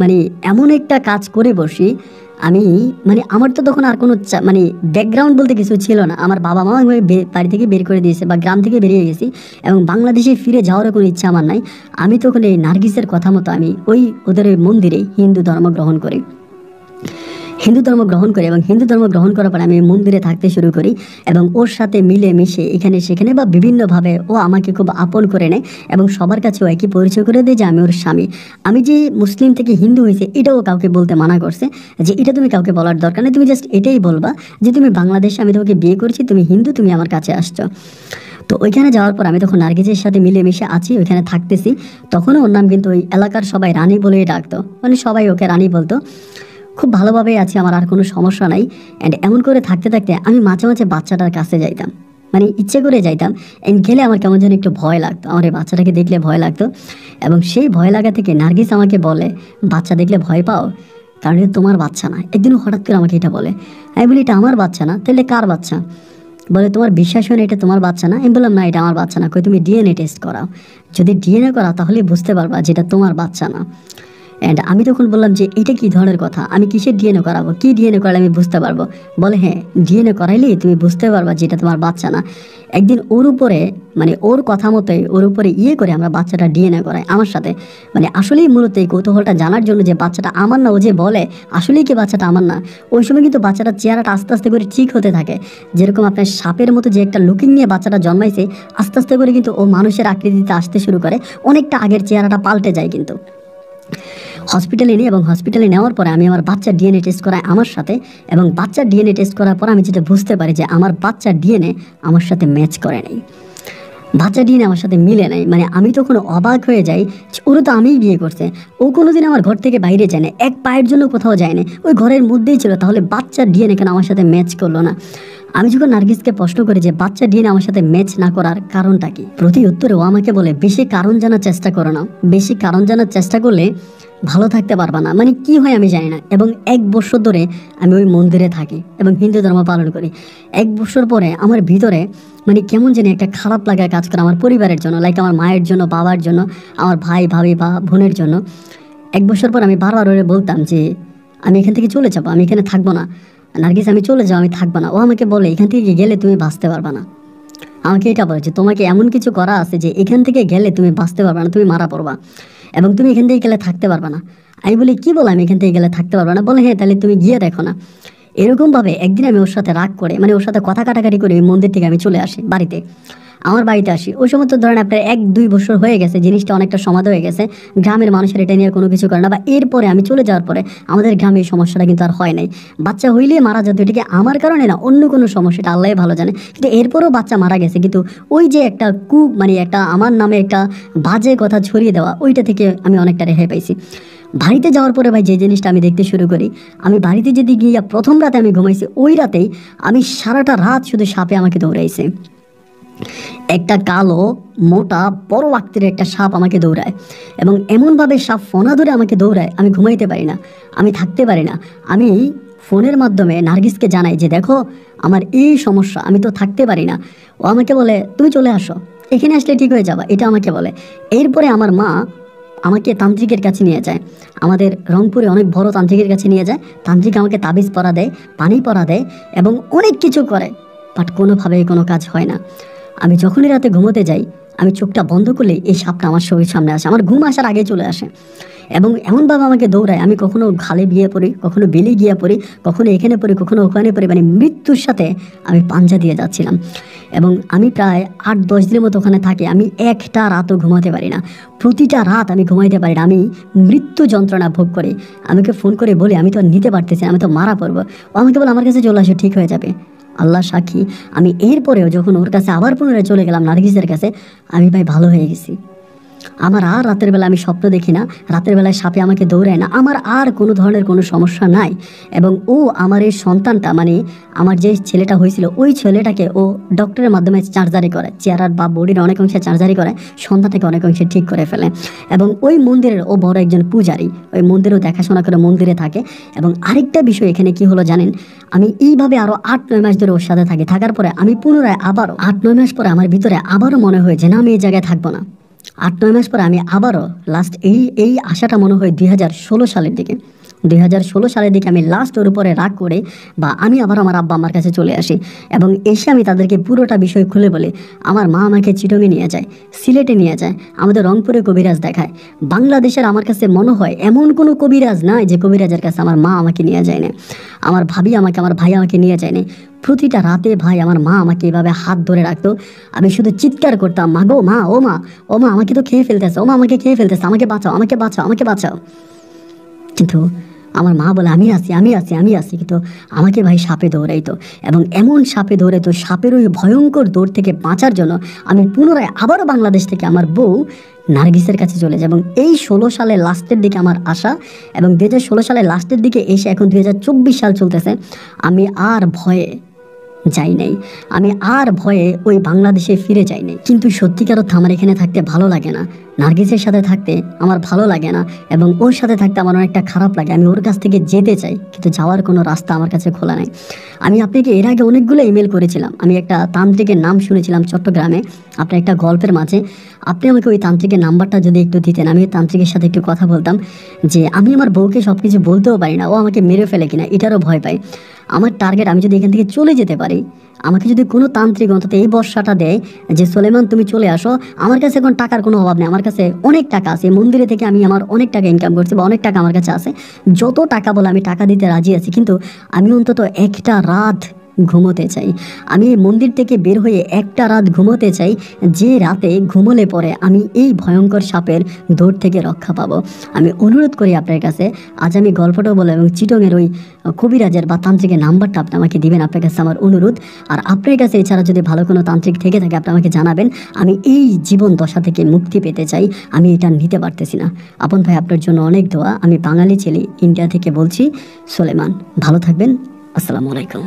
মানে এমন একটা কাজ করে বসি, আমি মানে আমার তো তখন আর কোনো মানে ব্যাকগ্রাউন্ড বলতে কিছু ছিল না। আমার বাবা মা আমাকে বাড়ি থেকে বের করে দিয়েছে, বা গ্রাম থেকে বেরিয়ে গেছি, এবং বাংলাদেশে ফিরে যাওয়ারও কোনো ইচ্ছা আমার নাই। আমি তখন এই নার্গিসের কথা মতো আমি ওদের ওই মন্দিরে হিন্দু ধর্ম গ্রহণ করি, এবং হিন্দু ধর্ম গ্রহণ করার পর আমি মন্দিরে থাকতে শুরু করি, এবং ওর সাথে মিলে মিশে এখানে সেখানে বা বিভিন্নভাবে ও আমাকে খুব আপন করে নেয়, এবং সবার কাছে ও একই পরিচয় করে দেয় যে আমি ওর স্বামী। আমি যে মুসলিম থেকে হিন্দু হয়েছে এটাও কাউকে বলতে মানা করছে, যে এটা তুমি কাউকে বলার দরকার নেই, তুমি জাস্ট এটাই বলবা যে তুমি বাংলাদেশে, আমি তোমাকে বিয়ে করছি, তুমি হিন্দু, তুমি আমার কাছে আসছো। তো ওইখানে যাওয়ার পর আমি তখন নার্গিসের সাথে মিলেমিশে আছি, ওইখানে থাকতেছি। তখনও ওর নাম কিন্তু ওই এলাকার সবাই রানী বলেই ডাকতো, মানে সবাই ওকে রানী বলতো। খুব ভালোভাবেই আছি, আমার আর কোনো সমস্যা নাই। অ্যান্ড এমন করে থাকতে থাকতে আমি মাঝে মাঝে বাচ্চাটার কাছে যাইতাম, মানে ইচ্ছে করে যাইতাম। অ্যান্ড গেলে আমার কেমন যেন একটু ভয় লাগতো, আমার এই বাচ্চাটাকে দেখলে ভয় লাগতো। এবং সেই ভয় লাগা থেকে নার্গিস আমাকে বলে, বাচ্চা দেখলে ভয় পাও, কারণ এটা তোমার বাচ্চা না। একদিন হঠাৎ করে আমাকে এটা বলে, আমি বলি এটা আমার বাচ্চা না, তাহলে কার বাচ্চা? বলে তোমার বিশ্বাস হয় না, এটা তোমার বাচ্চা না। আমি বললাম না, এটা আমার বাচ্চা না। কই তুমি ডিএনএ টেস্ট করাও, যদি ডিএনএ করাও তাহলে বুঝতে পারবা যেটা তোমার বাচ্চা না। অ্যান্ড আমি তখন বললাম যে এটা কী ধরনের কথা, আমি কিসের ডিএনএ করাবো, কি ডিএনএ করালে আমি বুঝতে পারবো? বলে হ্যাঁ, ডিএনএ করাইলেই তুমি বুঝতে পারবা যেটা তোমার বাচ্চা না। একদিন ওর উপরে মানে ওর কথা মতোই ওর উপরে করে আমরা বাচ্চাটা ডিএনএ করাই আমার সাথে, মানে আসলেই মূলত এই কৌতূহলটা জানার জন্য যে বাচ্চাটা আমার না। ও যে বলে আসলেই কি বাচ্চাটা আমার না, ওই সময় কিন্তু বাচ্চাটার চেহারাটা আস্তে আস্তে করে ঠিক হতে থাকে। যেরকম আপনার সাপের মতো যে একটা লুকিং নিয়ে বাচ্চাটা জন্মাইছে, আস্তে আস্তে করে কিন্তু ও মানুষের আকৃতিতে আসতে শুরু করে, অনেকটা আগের চেহারাটা পাল্টে যায়। কিন্তু হসপিটালে নিই, এবং হসপিটালে নেওয়ার পরে আমি আমার বাচ্চার ডিএনএ টেস্ট করাই আমার সাথে, এবং বাচ্চার ডিএনএ টেস্ট করার পর আমি যেটা বুঝতে পারি যে আমার বাচ্চার ডিএনএ আমার সাথে ম্যাচ করে নেই, বাচ্চা ডিএনএ আমার সাথে মিলে নাই। মানে আমি তখন অবাক হয়ে যাই, ওরা তো আমিই বিয়ে করছে, ও কোনোদিন আমার ঘর থেকে বাইরে যায় না, এক পায়ের জন্য কোথাও যায় না, ওই ঘরের মধ্যেই ছিল, তাহলে বাচ্চার ডিএনএ কেন আমার সাথে ম্যাচ করলো না? আমি যখন নার্গিসকে প্রশ্ন করি যে বাচ্চা ডিএনএ আমার সাথে ম্যাচ না করার কারণটা কি, প্রতি উত্তরে ও আমাকে বলে বেশি কারণ জানার চেষ্টা করো না, বেশি কারণ জানার চেষ্টা করলে ভালো থাকতে পারবা না। মানে কি হয় আমি জানি না। এবং 1 বছর ধরে আমি ওই মন্দিরে থাকি এবং হিন্দু ধর্ম পালন করি। 1 বছর পরে আমার ভিতরে মানে কেমন জানি একটা খারাপ লাগা কাজ করে আমার পরিবারের জন্য, লাইক আমার মায়ের জন্য, বাবার জন্য, আমার ভাই ভাবি বা বোনের জন্য। 1 বছর পর আমি বারবার ওরে বলতাম যে আমি এখান থেকে চলে যাবো, আমি এখানে থাকবো না, নার্গিস আমি চলে যাবো, আমি থাকবো না। ও আমাকে বলে এখান থেকে গেলে তুমি বাঁচতে পারবা না। আমাকে এটা বলে যে তোমাকে এমন কিছু করা আছে যে এখান থেকে গেলে তুমি বাঁচতে পারবা না, তুমি মারা পড়বা, এবং তুমি এখান থেকে গেলে থাকতে পারবা না। আমি বলি কি বলো, আমি এখান থেকে গেলে থাকতে পারবা না? বলে হ্যাঁ, তাহলে তুমি গিয়ে দেখো না। এরকমভাবে একদিন আমি ওর সাথে রাগ করে মানে ওর সাথে কথা কাটাকাটি করে ওই মন্দির থেকে আমি চলে আসি বাড়িতে, আমার বাড়িতে আসি। ওই সময় তো ধরেন আপনার 1-2 বছর হয়ে গেছে, জিনিসটা অনেকটা সমাধা হয়ে গেছে, গ্রামের মানুষের এটা নিয়ে কোনো কিছু করে না। বা এরপরে আমি চলে যাওয়ার পরে আমাদের গ্রামে এই সমস্যাটা কিন্তু আর হয় নাই। বাচ্চা হইলে মারা যেত, এটাকে আমার কারণে না, অন্য কোনো সমস্যা, এটা আল্লাহ ভালো জানে। কিন্তু এরপরেও বাচ্চা মারা গেছে, কিন্তু ওই যে একটা মানে একটা আমার নামে একটা বাজে কথা ছড়িয়ে দেওয়া, ওইটা থেকে আমি অনেকটা রেহাই পাইছি। বাড়িতে যাওয়ার পরে ভাই যে জিনিসটা আমি দেখতে শুরু করি, আমি বাড়িতে যদি গিয়ে প্রথম রাতে আমি ঘুমাইছি, ওই রাতেই আমি সারাটা রাত শুধু সাপে আমাকে দৌড়াইছে। একটা কালো মোটা বড় আকৃতির একটা সাপ আমাকে দৌড়ায়, এবং এমনভাবে সাপ ফোনা ধরে আমাকে দৌড়ায়, আমি ঘুমাইতে পারি না, আমি থাকতে পারি না। আমি ফোনের মাধ্যমে নার্গিসকে জানাই যে দেখো আমার এই সমস্যা, আমি তো থাকতে পারি না। ও আমাকে বলে তুমি চলে আসো, এখানে আসলে ঠিক হয়ে যাবা, এটা আমাকে বলে। এরপরে আমার মা আমাকে তান্ত্রিকের কাছে নিয়ে যায়, আমাদের রংপুরে অনেক বড় তান্ত্রিকের কাছে নিয়ে যায়। তান্ত্রিক আমাকে তাবিজ পরা দেয়, পানি পরা দেয় এবং অনেক কিছু করে, বাট কোনোভাবেই কোনো কাজ হয় না। আমি যখনই রাতে ঘুমোতে যাই, আমি চোখটা বন্ধ করলে এই সাপটা আমার শরীর সামনে আসে, আমার ঘুম আসার আগে চলে আসে এবং এমনভাবে আমাকে দৌড়ায়। আমি কখনো খালে গিয়ে পড়ি, কখনো বেলে গিয়ে পড়ি, কখনো এখানে পড়ি, কখনো ওখানে পড়ি, মানে মৃত্যুর সাথে আমি পাঞ্জা দিয়ে যাচ্ছিলাম। এবং আমি প্রায় 8-10 দিনের মতো ওখানে থাকি, আমি একটা রাতও ঘুমাতে পারি না, প্রতিটা রাত আমি ঘুমাইতে পারি না, আমি মৃত্যু যন্ত্রণা ভোগ করি। আমাকে ফোন করে বলি আমি তো আর নিতে পারতেছি না, আমি তো মারা পড়বো। ও আমাকে বলে আমার কাছে চলে আসো, ঠিক হয়ে যাবে। আল্লাহ সাক্ষী, আমি এরপরেও যখন ওর কাছে আবার পুনরায় চলে গেলাম নার্গিসের কাছে, আমি ভাই ভালো হয়ে গেছি। আমার আর রাতের বেলা আমি স্বপ্ন দেখি না, রাতের বেলায় সাপে আমাকে দৌড়ায় না, আমার আর কোনো ধরনের কোনো সমস্যা নাই। এবং ও আমার এই সন্তানটা, মানে আমার যে ছেলেটা হয়েছিল, ওই ছেলেটাকে ও ডক্টরের মাধ্যমে সার্জারি করে, চেহারার বা বডির অনেক অংশে সার্জারি করে, সন্তানটাকে অনেক অংশে ঠিক করে ফেলে। এবং ওই মন্দিরের ও বড় একজন পূজারী, ওই মন্দিরেও দেখাশোনা করে মন্দিরে থাকে। এবং আরেকটা বিষয় এখানে কি হলো জানেন, আমি এইভাবে আরও 8-9 মাস ধরে ওর সাথে থাকি, থাকার পরে আমি পুনরায় আবারও 8-9 মাস পরে আমার ভিতরে আবারও মনে হয় যে না, আমি এই জায়গায় থাকবো না। 8-9 মাস পরে আমি আবারও লাস্ট এই আশাটা মনে হয় 2016 সালের দিকে, 2016 সালের দিকে আমি লাস্ট ওর উপরে রাগ করে বা আমি আবার আমার আব্বা আমার কাছে চলে আসি এবং এসে আমি তাদেরকে পুরোটা বিষয় খুলে বলি। আমার মা আমাকে চিটংয়ে নিয়ে যায়, সিলেটে নিয়ে যায়, আমাদের রংপুরে কবিরাজ দেখায়। বাংলাদেশের আমার কাছে মনে হয় এমন কোনো কবিরাজ নাই যে কবিরাজের কাছে আমার মা আমাকে নিয়ে যায় না, আমার ভাবি আমাকে, আমার ভাই আমাকে নিয়ে যায়নি। প্রতিটা রাতে ভাই আমার মা আমাকে এভাবে হাত ধরে রাখতো, আমি শুধু চিৎকার করতাম, মা গো মা, ও মা, ও মা আমাকে তো খেয়ে ফেলতেছে, ও মা আমাকে খেয়ে ফেলতেছে, আমাকে বাঁচাও, আমাকে বাঁচাও, আমাকে বাঁচাও। কিন্তু আমার মা বলে আমি আছি, আমি আছি, আমি আছি, কিন্তু আমাকে ভাই সাপে দৌড়াইতো। এবং এমন সাপে দৌড়াইতো, সাপের ওই ভয়ঙ্কর দৌড় থেকে বাঁচার জন্য আমি পুনরায় আবারও বাংলাদেশ থেকে আমার বউ নার্গিসের কাছে চলে যায়। এবং এই 16 সালের লাস্টের দিকে আমার আসা, এবং 2016 সালের লাস্টের দিকে এসে এখন 2024 সাল চলতেছে, আমি আর ভয়ে যাই নাই, আমি আর ভয়ে ওই বাংলাদেশে ফিরে যাই নাই। কিন্তু সত্যিকার অর্থে আমার এখানে থাকতে ভালো লাগে না, নার্গিসের সাথে থাকতে আমার ভালো লাগে না, এবং ওর সাথে থাকতে আমার অনেকটা খারাপ লাগে। আমি ওর কাছ থেকে যেতে চাই, কিন্তু যাওয়ার কোনো রাস্তা আমার কাছে খোলা নাই। আমি আপনাকে এর আগে অনেকগুলো ইমেল করেছিলাম, আমি একটা তান্ত্রিকের নাম শুনেছিলাম চট্টগ্রামে, আপনার একটা গল্পের মাঝে। আপনি আমাকে ওই তান্ত্রিকের নাম্বারটা যদি একটু দিতেন, আমি ওই তান্ত্রিকের সাথে একটু কথা বলতাম, যে আমি আমার বউকে সব কিছু বলতেও পারি না, ও আমাকে মেরে ফেলে কিনা এটারও ভয় পাই। আমার টার্গেট, আমি যদি এখান থেকে চলে যেতে পারি, আমাকে যদি কোনো তান্ত্রিক অন্তত এই বর্ষাটা দেয় যে সুলেমান তুমি চলে আসো, আমার কাছে এখন টাকার কোনো অভাব নেই, আমার কাছে অনেক টাকা আছে, মন্দিরে থেকে আমি আমার অনেক টাকা ইনকাম করছি বা অনেক টাকা আমার কাছে আছে, যত টাকা বলে আমি টাকা দিতে রাজি আছি, কিন্তু আমি অন্তত একটা রাত ঘুমোতে চাই। আমি এই মন্দির থেকে বের হয়ে একটা রাত ঘুমোতে চাই, যে রাতে ঘুমোলে পরে আমি এই ভয়ঙ্কর সাপের দৌড় থেকে রক্ষা পাবো। আমি অনুরোধ করি আপনার কাছে, আজ আমি গল্পটাও বলবো এবং চিটংয়ের ওই কবিরাজের বা তান্ত্রিকের নাম্বারটা আপনি আমাকে দিবেন, আপনার কাছে আমার অনুরোধ। আর আপনার কাছে এছাড়া যদি ভালো কোনো তান্ত্রিক থেকে থাকে আপনি আমাকে জানাবেন, আমি এই জীবন দশা থেকে মুক্তি পেতে চাই, আমি এটা নিতে পারতেছি না। আপন ভাই আপনার জন্য অনেক দোয়া। আমি বাঙালি ছেলে, ইন্ডিয়া থেকে বলছি, সুলেমান। ভালো থাকবেন, আসসালামু আলাইকুম।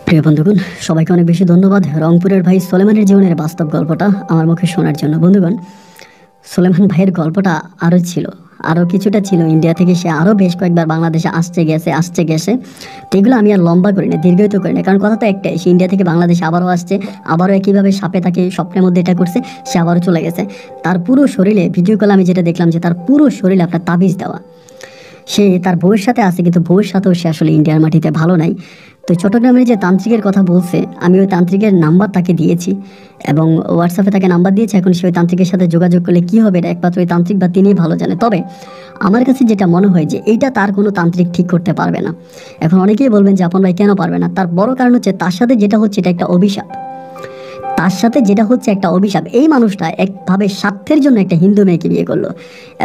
প্রিয় বন্ধুগণ, সবাইকে অনেক বেশি ধন্যবাদ রংপুরের ভাই সুলেমানের জীবনের বাস্তব গল্পটা আমার মুখে শোনার জন্য। বন্ধুগণ, সুলেমান ভাইয়ের গল্পটা আরও ছিল, আরও কিছুটা ছিল। ইন্ডিয়া থেকে সে আরও বেশ কয়েকবার বাংলাদেশে আসছে গেছে। তো এগুলো আমি আর লম্বা করি না, দীর্ঘায়িত করি না, কারণ কথা তো একটাই, সে ইন্ডিয়া থেকে বাংলাদেশে আবারও আসছে, আবারও একইভাবে সাপে তাকে স্বপ্নের মধ্যে এটা করছে, সে আবারও চলে গেছে। তার পুরো শরীরে ভিডিও কলে আমি যেটা দেখলাম যে তার পুরো শরীরে আপনার তাবিজ দেওয়া, সে তার বউয়ের সাথে আছে, কিন্তু বউয়ের সাথেও সে আসলে ইন্ডিয়ার মাটিতে ভালো নাই। তো চট্টগ্রামের যে তান্ত্রিকের কথা বলছে, আমি ওই তান্ত্রিকের নাম্বার তাকে দিয়েছি এবং হোয়াটসঅ্যাপে তাকে নাম্বার দিয়েছি। এখন সে ওই তান্ত্রিকের সাথে যোগাযোগ করলে কী হবে, এটা একমাত্র ওই তান্ত্রিক বা তিনিই ভালো জানে। তবে আমার কাছে যেটা মনে হয় যে এইটা তার কোনো তান্ত্রিক ঠিক করতে পারবে না। এখন অনেকেই বলবেন যে আপন ভাই কেন পারবে না, তার বড় কারণ হচ্ছে তার সাথে যেটা হচ্ছে এটা একটা অভিশাপ। তার সাথে যেটা হচ্ছে একটা অভিশাপ। এই মানুষটা একভাবে স্বার্থের জন্য একটা হিন্দু মেয়েকে বিয়ে করলো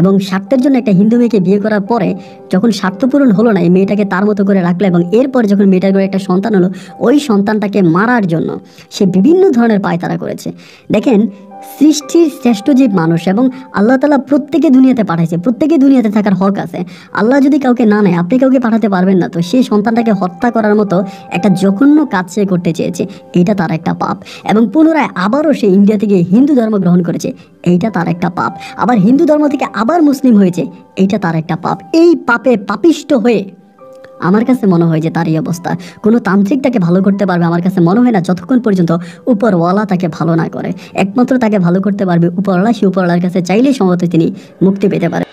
এবং স্বার্থের জন্য একটা হিন্দু মেয়েকে বিয়ে করার পরে যখন স্বার্থ পূরণ হলো না, এই মেয়েটাকে তার মতো করে রাখলো এবং এরপরে যখন মেয়েটার করে একটা সন্তান হলো, ওই সন্তানটাকে মারার জন্য সে বিভিন্ন ধরনের পায়তারা করেছে। দেখেন, সৃষ্টির শ্রেষ্ঠ জীব মানুষ এবং আল্লাহ তাআলা প্রত্যেকে দুনিয়াতে পাঠাইছে, প্রত্যেকে দুনিয়াতে থাকার হক আছে। আল্লাহ যদি কাউকে না নেয়, আপনি কাউকে পাঠাতে পারবেন না। তো সেই সন্তানটাকে হত্যা করার মতো একটা জঘন্য কাজ সে করতে চেয়েছে, এটা তার একটা পাপ। এবং পুনরায় আবারও সে ইন্ডিয়া থেকে হিন্দু ধর্ম গ্রহণ করেছে, এইটা তার একটা পাপ। আবার হিন্দু ধর্ম থেকে আবার মুসলিম হয়েছে, এইটা তার একটা পাপ। এই পাপে পাপিষ্ট হয়ে আমার কাছে মনে হয় যে তার এই অবস্থা। কোনো তান্ত্রিক তাকে ভালো করতে পারবে আমার কাছে মনে হয় না, যতক্ষণ পর্যন্ত উপরওয়ালা তাকে ভালো না করে। একমাত্র তাকে ভালো করতে পারবে উপরওয়ালা। সে উপরওয়ালার কাছে চাইলেই সম্ভবত তিনি মুক্তি পেতে পারে।